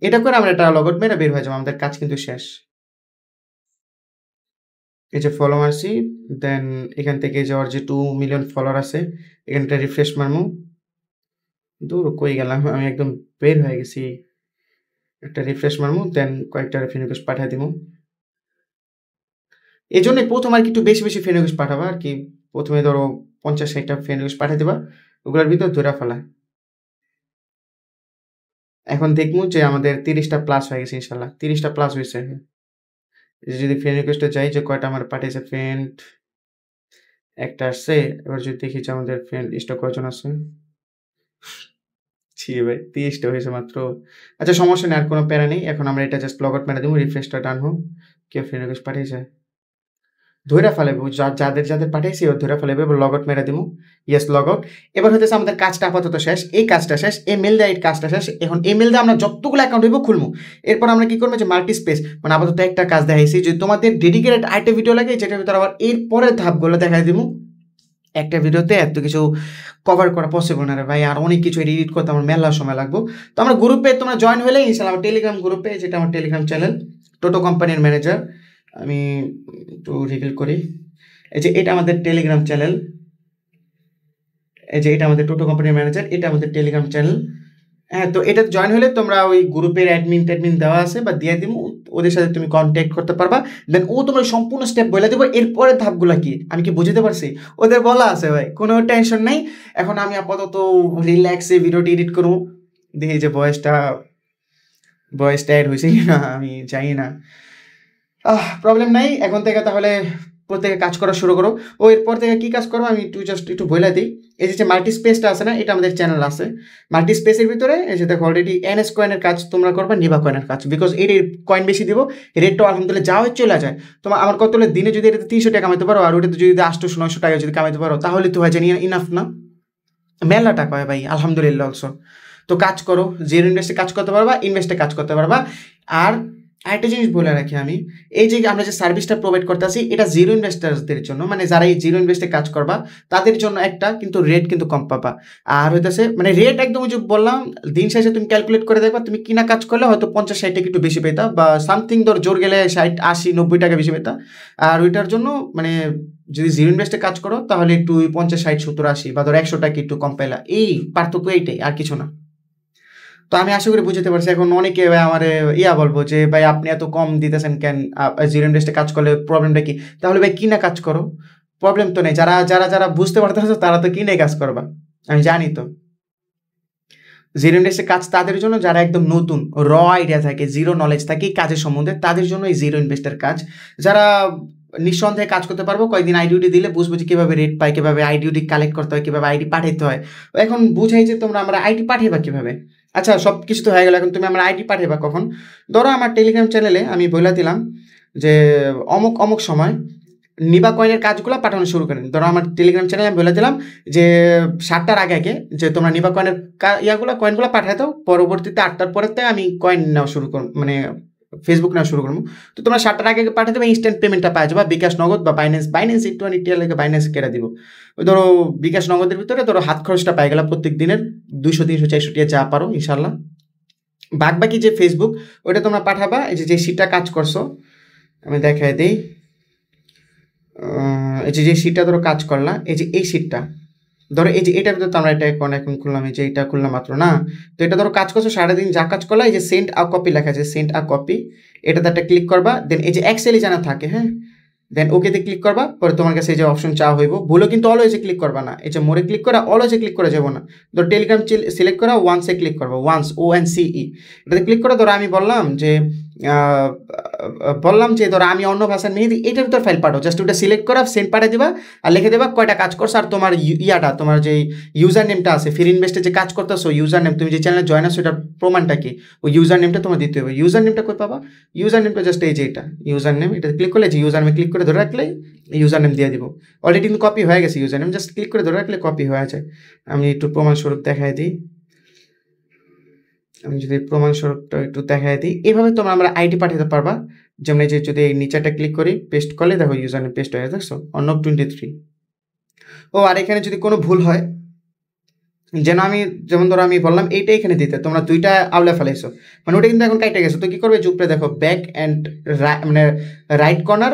এটা করে আমরা একটা লগ আউট মেরে বের হয়ে যাবো, আমাদের কাজ কিন্তু শেষ। এই যে ফলো মারছি, দেন এখান থেকে যাওয়ার যে 2 মিলিয়ন ফলোয়ার আছে এখানটা রিফ্রেশ মারমু। দূর কই গেলাম, আমি একদম বের হয়ে গেছি। একটা রিফ্রেশ মারমু, দেন কয়েকটা ফ্রেন্ড রিকোয়েস্ট পাঠিয়ে দিব। এই জন্যই প্রথম আর কি একটু বেশি ফ্রেন্ড রিকোয়েস্ট পাঠাবা আর কি। প্রথমে ধরো 50-60টা ফ্রেন্ড রিকোয়েস্ট পাঠিয়ে দেবা, ওগুলোর ভিতর ধরে ফেলা। এখন দেখবো যে আমাদের 30টা প্লাস হয়ে গেছে ইনশাল্লাহ, 30টা প্লাস হয়েছে। যদি ফ্রেন্ড রিকোয়েস্টে যাই যে কয়টা আমার পাঠিয়েছে ফ্রেন্ড, একটা আসছে। এবার যদি দেখি যে আমাদের ফ্রেন্ড লিস্টে কয়জন আছে, ছি ভাই 30টা হয়েছে মাত্র। আচ্ছা সমস্যা নেই, আর কোনো প্যারা নেই। এখন আমরা এটা জাস্ট লগ আউট মেরে দেবো, রিফ্রেশটা ডান হোক। কেউ ফ্রেন্ড রিকোয়েস্ট পাঠিয়েছে ধরে ফেলাবো, যাদের পাঠিয়েছি ও ধরে ফেলাবো। এবার লগ আউট মেরে দেবো, ইয়েস লগ আউট। এবার হতেছে আমাদের কাজটা আপাতত শেষ, এই কাজটা শেষ, এই মেল দেয় কাজটা শেষ। এখন এই মেল দিয়ে আমরা যতগুলো অ্যাকাউন্ট হইব খুলবো। এরপর আমরা কি করবো যে মাল্টি স্পেস, মানে আপাতত একটা কাজ দেখাইছি। যদি তোমাদের ডেডিকেটেড আইটা ভিডিও লাগে যেটার ভিতরে আবার এর পরের ধাপগুলো দেখাই দিব। একটা ভিডিওতে এত কিছু কভার করা পসিবল না রে ভাই, আর অনেক কিছু এডিট করতে আমার মেলা সময় লাগবে। তো আমরা গ্রুপে তোমরা জয়েন হলে ইনশাল্লাহ আমার টেলিগ্রাম গ্রুপে, যেটা আমার টেলিগ্রাম চ্যানেল টোটো কোম্পানির ম্যানেজার, আমি একটু রিভিল করি। এই যে এটা আমাদের টেলিগ্রাম চ্যানেল, এই যে এটা আমাদের টোটো কোম্পানির ম্যানেজার, এটা আমাদের টেলিগ্রাম চ্যানেল। হ্যাঁ, তো এটা জয়েন হলে তোমরা ওই গ্রুপের অ্যাডমিন দেওয়া আছে বা দিয়ে দিব, ওদের সাথে তুমি কন্ট্যাক্ট করতে পারবা। দেন ও তোমার সম্পূর্ণ স্টেপ বলে দেবো এরপরের ধাপগুলো কি। আমি কি বুঝতে পারছি, ওদের বলা আছে ভাই, কোনো টেনশন নেই। এখন আমি আপাতত রিল্যাক্সে ভিডিওটি এডিট করবো, দেখি যে ভয়েসটা অ্যাড হয়েছে কি না, আমি জানি না। প্রবলেম নাই। এখন থেকে তাহলে প্রত্যেকে কাজ করা শুরু করো। ও এরপর থেকে কী কাজ করবো আমি একটু বলে দিই। এই যে মাল্টি স্পেসটা আছে না, এটা আমাদের চ্যানেল আছে। মাল্টি স্পেসের ভিতরে এই যে দেখো অলরেডি NS কয়েনের কাজ তোমরা করবা, নিবা কয়েনের কাজ, বিকজ এর কয়েন বেশি দিব, রেটটাও আলহামদুলিল্লাহ যা হয়ে চলে যায়। তোমার আমার কত হলে দিনে যদি এটাতে 300 টাকা কামাইতে পারো, আর ওটাতে যদি 800-900 টাকা যদি কামাইতে পারো, তাহলে তো হয় জানি ইনাফ না, মেলা টাকা হয় ভাই আলহামদুলিল্লাহ অলসো। তো কাজ করো, জিরো ইনভেস্টে কাজ করতে পারবা, ইনভেস্টে কাজ করতে পারবা। আর আরেকটা জিনিস বলে রাখি আমি, এই যে আমরা যে সার্ভিসটা প্রোভাইড করতেছি এটা জিরো ইনভেস্টার্সদের জন্য, মানে যারা এই জিরো ইনভেস্টে কাজ করবা তাদের জন্য একটা, কিন্তু রেট কিন্তু কম পাবা। আর হইতেছে মানে রেট একদম যে বললাম, দিন শেষে তুমি ক্যালকুলেট করে দেখবা, তুমি কিনা কাজ করলে হয়তো 50-60 টাকা একটু বেশি পেতা, বা সামথিং ধর জোর গেলে 60-80-90 টাকা বেশি পেতা। আর ওইটার জন্য মানে যদি জিরো ইনভেস্টে কাজ করো তাহলে একটু 50-60-70-80 বা ধর 100 টাকা একটু কম পেলা, এই পার্থক্য এইটাই, আর কিছু না। তো আমি আশা করি বুঝতে পারছি। এখন অনেকে ভাই আমার বলবো যে ভাই আপনি এত কম দিতেছেন কেন, জিরো ইনভেস্টে কাজ করলে প্রবলেমটা কি? তাহলে ভাই কিনা কাজ করো, প্রবলেম তো নেই। যারা বুঝতে পারতেছো তারা তো কিনে কাজ করবা, আমি জানি তো। জিরো ইনভেস্টে কাজ তাদের জন্য যারা একদম নতুন, র আইডিয়া থাকে, জিরো নলেজ থাকে কাজের সম্বন্ধে, তাদের জন্য এই জিরো ইনভেস্টের কাজ। যারা নিঃসন্দেহে কাজ করতে পারবো, কয়েকদিন আইডিউটি দিলে বুঝবো যে কীভাবে রেট পায়, কীভাবে আইডিউটি কালেক্ট করতে হয়, কীভাবে আইডি পাঠাইতে হয়। এখন বুঝাই যে তোমরা আমরা আইডি পাঠাইবা কীভাবে। আচ্ছা সব কিছু তো হয়ে গেল, এখন তুমি আমার আইডি পাঠাইবা কখন? ধরো আমার টেলিগ্রাম চ্যানেলে আমি বলে দিলাম যে অমুক সময় নিবা কয়েনের কাজগুলো পাঠানো শুরু করেন। ধরো আমার টেলিগ্রাম চ্যানেলে আমি বলে দিলাম যে 7টার আগে যে তোমরা নিবা কয়েনের কয়েনগুলো পাঠাই দাও, পরবর্তীতে 8টার পরের থেকে আমি কয়েন নেওয়া শুরু করব, মানে ফেসবুক নেওয়া শুরু করবো। তো তোমরা 7টার আগে পাঠিয়ে দেবে, ইনস্ট্যান্ট পেমেন্টটা পাওয়া যাবে, বিকাশ নগদ বা বাইন্যান্স একটু টিয়ার বাইন্যান্স কেটে দিব। ওই ধরো বিকাশ নগদের ভিতরে ধরো হাত খরচটা পাই গেলা প্রত্যেক দিনের 200-300-400 টাকা যা পারো ইনশাল্লাহ। বাকি যে ফেসবুক ওইটা তোমরা পাঠাবা। এই যে সিটটা কাজ করছো আমি দেখাই দিই। এই যে সিটটা ধরো কাজ করলা, এই যে এই সিটটা ধরো, এই যে এটার ভিতরে তো আমরা এটা এখন খুললাম, এই যে এটা খুললাম মাত্র না। তো এটা ধরো কাজ করছো সারাদিন, যা কাজ করলা, এই যে সেন্ড আ কপি লেখা আছে, সেন্ড আ কপি, এটাতে একটা ক্লিক করবা। দেন এই যে এক্সেলই জানা থাকে, হ্যাঁ, দেন ওকেতে ক্লিক করবা। পরে তোমার কাছে এই যে অপশন চাওয়া হইব, ভুলো কিন্তু অলওয়েজে ক্লিক করবা না, এই যে মোড়ে ক্লিক করা অলওয়েজে ক্লিক করা যাবো না। ধরো টেলিগ্রাম সিলেক্ট করা, ওয়ান্সে ক্লিক করবা, ওয়ান্স ONCE, এটাতে ক্লিক করা। ধরো আমি বললাম যে বললাম যে ধরো আমি অন্য ভাষার মেহেদি, এটার ভিতর ফাইল পাঠাও, জাস্ট ওটা সিলেক্ট করা সেন্ড পাঠিয়ে দেবা আর লিখে দেবা কয়টা কাজ করছো আর তোমার ইয়াটা তোমার যে ইউজার নেমটা আছে ফ্রি ইনভেস্টে যে কাজ করতেছো ইউজার নেম, তুমি যে চ্যানেলে জয়েন আছো এটার প্রমাণটা কি, ওই ইউজার নেমটা তোমার দিতে হবে। ইউজার নেমটা কই পাবা? ইউজার নেমটা জাস্ট এই যে এটা ইউজার নেম, এটা ক্লিক করলে যে ইউজার নেমে ক্লিক করে ধরে রাখলে ইউজার নেম দিয়ে দিব। অলরেডি কিন্তু কপি হয়ে গেছে ইউজার নেম, জাস্ট ক্লিক করে ধরে রাখলে কপি হয়ে যায়। আমি একটু প্রমাণস্বরূপ দেখাই দিই, আমি যদি প্রমাণস্বরূপটা একটু দেখাই দিই, এভাবে তোমরা আমরা আইডি পাঠাতে পারবা। যেমন এই যে যদি এই নিচেটা ক্লিক করি পেস্ট করলে দেখো ইউজার নেম পেস্ট হয়ে গেছে, দেখছো অর্ণব 23। ও আর এখানে যদি কোনো ভুল হয়, যেন আমি যেমন ধরো আমি বললাম এইটা এখানে দিতে, তোমরা দুইটা আউলে ফেলাইছো, মানে ওটা কিন্তু এখন কাইটে গেছে, তো কি করবে চুপড়ে দেখো ব্যাক অ্যান্ড মানে রাইট কর্নার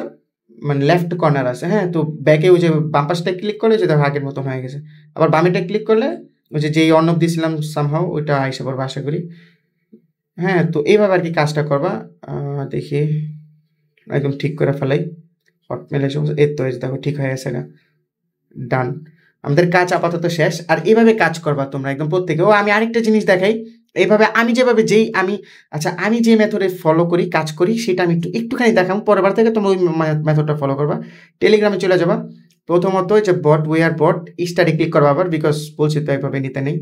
মানে লেফট কর্নার আছে, হ্যাঁ তো ব্যাকে ওই যে বাম পাশটা ক্লিক করলে যে দেখো আগের মতো হয়ে গেছে। আবার বামেটা ক্লিক করলে ওই যে যেই অর্ণব দিয়েছিলাম সামহাও ওইটা আইসা পড়বে আশা করি। হ্যাঁ তো এইভাবে আর কি কাজটা করবা। দেখি একদম ঠিক করে ফেলাই, হটমেলের সমস্ত এই তো দেখো ঠিক হয়ে গেছে, ডান। আমাদের কাজ আপাতত শেষ। আর এইভাবে কাজ করবা তোমরা একদম প্রত্যেকে। ও আমি আরেকটা জিনিস দেখাই, এইভাবে আমি যেভাবে আমি যে মেথডে ফলো করি কাজ করি সেটা আমি একটুখানি দেখাম, পরের বার থেকে তোমরা ওই মেথডটা ফলো করবা। টেলিগ্রামে চলে যাবা, প্রথমত যে বট ওয়ার বট স্টাডি ক্লিক করবা আবার, বিকজ বলছি তো এইভাবে নিতে নেই।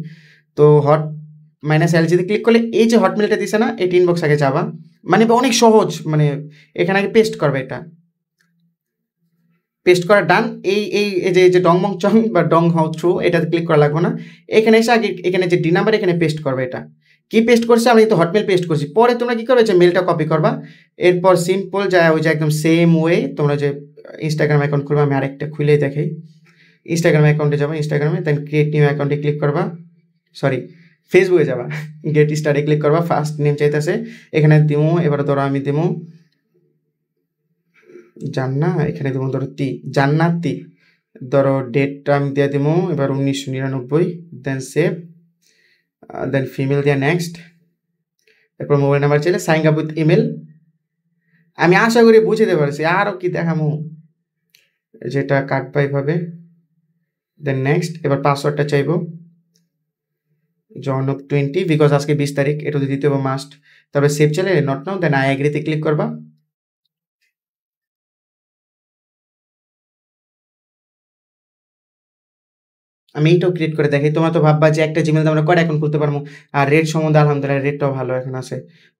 তো -LGতে ক্লিক করলে এই যে হটমেলটা দিছে না, এই ইনবক্স আগে যাবা, মানে অনেক সহজ, মানে এখানে আগে পেস্ট করবে, এটা পেস্ট করা ডান। এই যে ডং মং চং বা ডং হাউ থ্রু এটাতে ক্লিক করা লাগবে না, এখানে এসে আগে এখানে যে ডি নাম্বার এখানে পেস্ট করবে। এটা কি পেস্ট করছে, আমি তো হটমেল পেস্ট করছি, পরে তোমরা কি করবে যে মেলটা কপি করবা, এরপর সিম্পল যায় ওই যে একদম সেম ওয়ে তোমরা যে ইনস্টাগ্রাম অ্যাকাউন্ট খুলবে, আমি আরেকটা খুলেই দেখাই। ইনস্টাগ্রাম অ্যাকাউন্টে যাবা, ইনস্টাগ্রামে দেন ক্রিয়েট নিউ অ্যাকাউন্টে ক্লিক করবা, সরি ফেসবুকে যাবা, গেট স্টার্টে ক্লিক করবা, ফার্স্ট নেম চাইতেছে এখানে দিমু, এবার ধরো আমি দিমু জান্না, এখানে দেবো ধরো জান্নাতি, ধরো ডেটটা আমি দিয়ে দেবো এবার 1999, দেন সেভ, দেন ফিমেল দিয়ে নেক্সট, এরপর মোবাইল নাম্বার চাইলে সাইন আপ উইথ ইমেল। আমি আশা করি বুঝতে পারছি, আরও কি দেখামো, যেটা কাটবা এইভাবে, দেন নেক্সট। এবার পাসওয়ার্ডটা চাইবো জনক 20, বিকজ আজকে 20 তারিখ, এটা তো দিতে হবে মাস্ট। তারপরে সেভ চাইলে নট নাও, দেন আই এগ্রিতে ক্লিক করবা। আমি এইটাও ক্রিয়েট করে দেখাই, তোমরা তো ভাববা যে একটা জিমেল আমরা কয়টা অ্যাকাউন্ট খুলতে পারবো। আর রেট সম্বন্ধে আলহামদুলিল্লাহ রেটটাও ভালো এখন আছে।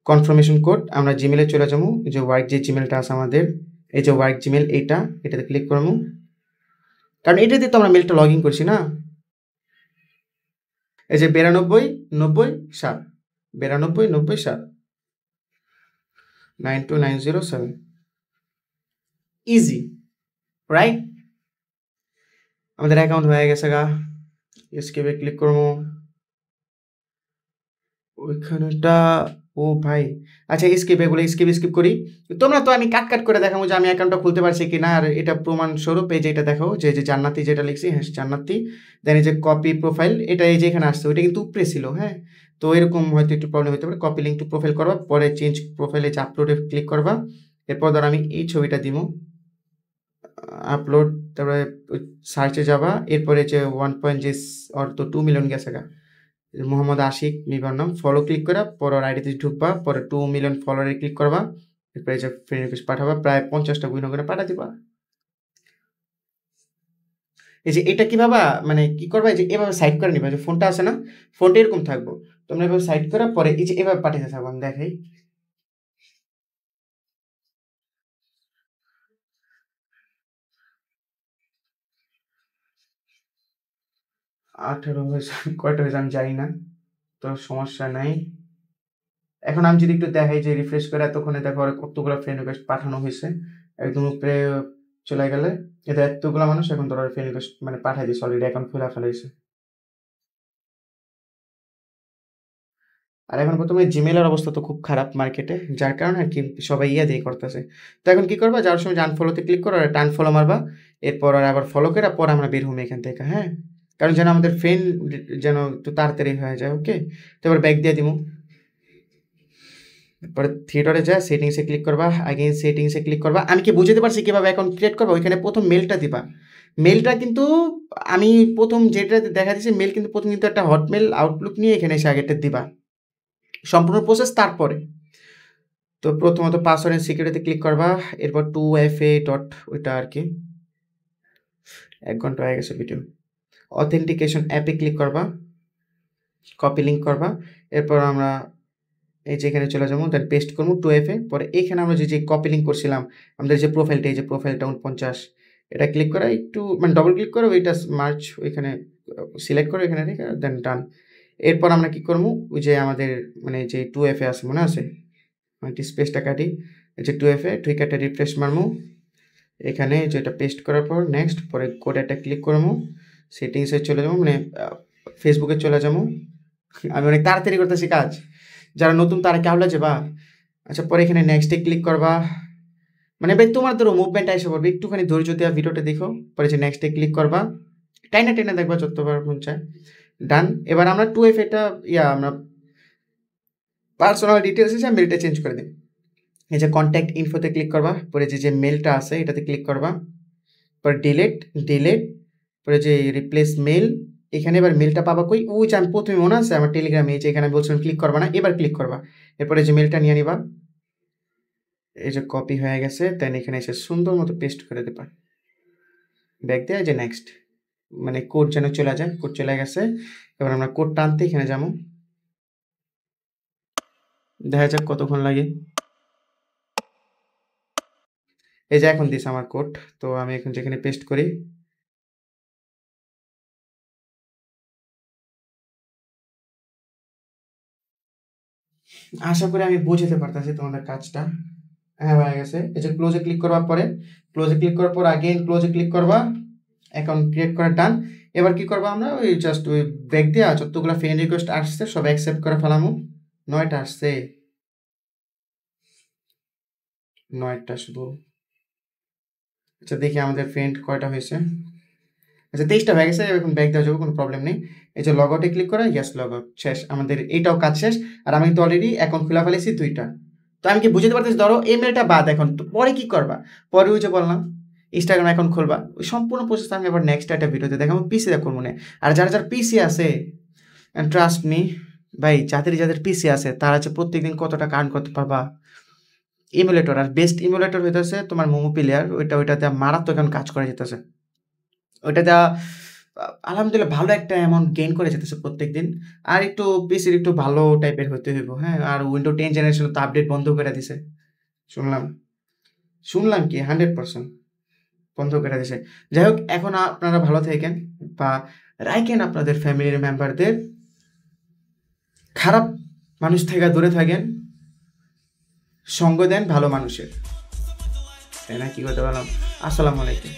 কনফার্মেশন কোড আমরা জিমেলে চলে যাবো, যে ওয়ার্ক যে জিমেলটা আছে আমাদের, এই যে ওয়ার্ক জিমেল এটাতে ক্লিক করবো, কারণ এটাতে তো আমরা মেলটা লগ ইন করছি না। এই যে 9290 7 9290 7 92907, ইজি রাইট। আমাদের অ্যাকাউন্ট হয়ে গেছে গা, এসকেপে ক্লিক করবো, ওইখানটা ও ভাই আচ্ছা স্কিপ করি। তোমরা তো আমি কাট করে দেখাবো যে আমি অ্যাকাউন্টটা খুলতে পারছি কি না। আর এটা প্রমাণস্বরূপ এই যে এটা দেখো, যে জান্নাতি যেটা লিখছি, হ্যাঁ জান্নাতি, দেন এই যে কপি প্রোফাইল, এটা এই যে এখানে আসছে, ওইটা কিন্তু উপরে ছিল, হ্যাঁ তো এরকম হয়তো একটু প্রবলেম হতে পারে। কপি লিঙ্ক টু প্রোফাইল করবা, পরে চেঞ্জ প্রোফাইলে যে আপলোডে ক্লিক করবা, এরপর ধর আমি এই ছবিটা দিব আপলোড, তারপরে সার্চে যাবা, এরপরে যে 1 যে অর তো 2 মিলিয়ন গেছে গা, মোহাম্মদ আশিক মিবার নাম, ফলো ক্লিক করে পরে আইডিতে ঢুকবা, পরে 2 মিলিয়ন ফলোয়ারে ক্লিক করবা, এরপরে যে ফ্রেন্ড রিকোয়েস্ট পাঠাবা, প্রায় 50টা গুণ করে পাঠা দিবা। এই যে এটা কিভাবে মানে কি করবা, এই যে এভাবে সাইড করে নিবা, যে ফোনটা আছে না, ফোনটা এরকম থাকবো, তোমরা এভাবে সাইড করার পরে এই যে এভাবে পাঠাতে থাকবো। আমি দেখাই, আঠারো হয়েছে কয়টা হয়েছে আমি জানি না, তো সমস্যা নাই। এখন আমি যদি একটু দেখাই যে রিফ্রেশ করে, এতক্ষণে দেখো আর কতগুলো ফ্রেন্ড রিকোয়েস্ট পাঠানো হয়েছে, একদম উপরে চলে গেলে এটা এতগুলো মানুষ এখন তোরা ফ্রেন্ড রিকোয়েস্ট মানে পাঠাই দিস, অলরেডি অ্যাকাউন্ট খুলে ফেলাইছে। আর এখন প্রথমে জিমেলের অবস্থা তো খুব খারাপ মার্কেটে, যার কারণে আর কি সবাই ইয়ে দিয়ে করতেছে। তো এখন কি করবা, যাওয়ার সময় আনফলোতে ক্লিক করো, আর আনফলো মারবা, এরপর আর আবার ফলো করে পরে আমরা বের হবো এখান থেকে, হ্যাঁ কারণ যেন আমাদের ফ্রেন্ড যেন একটু তাড়াতাড়ি হয়ে যায়। ওকে, তো এবার ব্যাক দিয়ে দিব, পরে থিয়েটারে যা সেটিংসে ক্লিক করবা, আগেইন সেটিংসে ক্লিক করবা। আমি কি বুঝতে পারছি কীভাবে অ্যাকাউন্ট ক্রিয়েট করবা, ওইখানে প্রথম মেলটা দিবা। মেলটা কিন্তু আমি প্রথম যেটা দেখা দিচ্ছি মেল, কিন্তু প্রথম কিন্তু একটা হটমেল আউটলুক নিয়ে এখানে এসে আগেরটা দিবা, সম্পূর্ণ প্রসেস তারপরে। তো প্রথমত পাসওয়ার্ড এন্ড সিকিউরিটিতে ক্লিক করবা, এরপর 2FA ডট ওইটা আর কি 1 ঘন্টা হয়ে গেছে ভিডিও। অথেন্টিকেশন অ্যাপে ক্লিক করবা, কপি লিঙ্ক করবা, এরপর আমরা এই যে এখানে চলে যাবো, দেন পেস্ট করবো 2FA। পরে এখানে আমরা যে কপি লিঙ্ক করছিলাম আমাদের যে প্রোফাইলটা, এই যে প্রোফাইলটা 49, এটা ক্লিক করা, একটু মানে ডবল ক্লিক করো, ওইটা মার্চ ওইখানে সিলেক্ট করো, এখানে রেখে দেন ডান। এরপর আমরা কি করবো, ওই যে আমাদের মানে যে 2FA আছে মনে আছে, স্পেসটা কাটি, এই যে 2FA ঠিক একটা রিফ্রেশ মারমু, এখানে যেটা পেস্ট করার পর নেক্সট, পরে কোড একটা ক্লিক করবো, সেটিংসে চলে যাবো, মানে ফেসবুকে চলে যাবো। আমি অনেক তাড়াতাড়ি করতেছি কাজ, যারা নতুন তারা কেমন যাবা। আচ্ছা, পরে এখানে নেক্সটে ক্লিক করবা, মানে ভাই তোমার ধরো মুভমেন্ট এসে পড়বে, একটুখানি ধৈর্য দেওয়া ভিডিওটা দেখো। পরে যে নেক্সটে ক্লিক করবা, টাইনা দেখবা যতবার মন চায়, ডান। এবার আমরা 2FA আমরা পার্সোনাল ডিটেলস হিসেবে মেলটা চেঞ্জ করে দিই। এই যে কন্ট্যাক্ট ইনফোতে ক্লিক করবা, পরে যে মেলটা আছে এটাতে ক্লিক করবা, পরে ডিলেট, পরে যে রিপ্লেস মেল, এখানে এবার মেলটা পাবা কই, ওই যে আমি প্রথমে মনে আছে আমার টেলিগ্রামে, এই যে এখানে বলছিলাম ক্লিক করবা না, এবার ক্লিক করবা। এরপরে যে মেলটা নিয়ে নিবা, এই যে কপি হয়ে গেছে, দেন এখানে এসে সুন্দর মতো পেস্ট করে দেবা, ব্যাক দিয়ে যে নেক্সট, মানে কোড যেন চলে যায়, কোড চলে গেছে। এবার আমরা কোড টানতে এখানে যাবো, দেখা যাক কতক্ষণ লাগে। এই যে এখন দিস আমার কোড, তো আমি এখন যেখানে পেস্ট করি, আশা করি আমি বুঝতে পারতেছি তোমাদের কাজটা। হ্যাঁ হয়ে গেছে। এই যে ক্লোজে ক্লিক করবার পরে, ক্লোজে ক্লিক করার পর আগেন ক্লোজে ক্লিক করবা, অ্যাকাউন্ট ক্রিয়েট করা ডান। এবার কি করবো আমরা, ওই জাস্ট ওই ব্যাক দিয়ে যতগুলো ফ্রেন্ড রিকোয়েস্ট আসছে সব অ্যাকসেপ্ট করে ফেলামো। 9টা আসছে, 9টা শুধু। আচ্ছা দেখি আমাদের ফ্রেন্ড কয়টা হয়েছে। আচ্ছা 23টা হয়ে গেছে, এখন ব্যাক দেওয়া যাবে, কোনো প্রবলেম নেই। এই যে লগ আউটে ক্লিক করা, ইয়েস লগ আউট শেষ, আমাদের এইটাও কাজ শেষ। আর আমি তো অলরেডি অ্যাকাউন্ট খোলা ফেলেছি 2টা। তো আমি কি বুঝতে পারতেছি, ধরো এই মেলটা বাদ, এখন তো পরে কি করবা, পরে ওই যে বললাম ইনস্টাগ্রাম অ্যাকাউন্ট খুলবা, ওই সম্পূর্ণ প্রসেস আমি আবার নেক্সট একটা ভিডিওতে দেখাবো, পিসিতে করবো না। আর যারা যারা পিসি আছে, ট্রাস্ট মি ভাই, যাদের পিসি আছে তারা হচ্ছে প্রত্যেকদিন কত টাকা আর্ন করতে পারবা। ইমুলেটর, আর বেস্ট ইমুলেটর হইতেছে তোমার মোমো প্লেয়ার, ওইটাতে মারাত্মক এখন কাজ করে যেতেছে, ওইটাতে আলহামদুলিল্লাহ ভালো একটা অ্যামাউন্ট গেইন করে যেতেছে প্রত্যেক দিন। আর একটু পিসির একটু ভালো টাইপের হতে হইব, হ্যাঁ। আর উইন্ডো 10 জেনারেশন তো আপডেট বন্ধ করে দিছে, শুনলাম কি 100% বন্ধ করে দিছে। যাই হোক, এখন আপনারা ভালো থাকেন বা রাখেন আপনাদের ফ্যামিলির মেম্বারদের, খারাপ মানুষ থেকে দূরে থাকেন, সঙ্গ দেন ভালো মানুষের, তাই না? কি করতে পারলাম। আসসালামু আলাইকুম।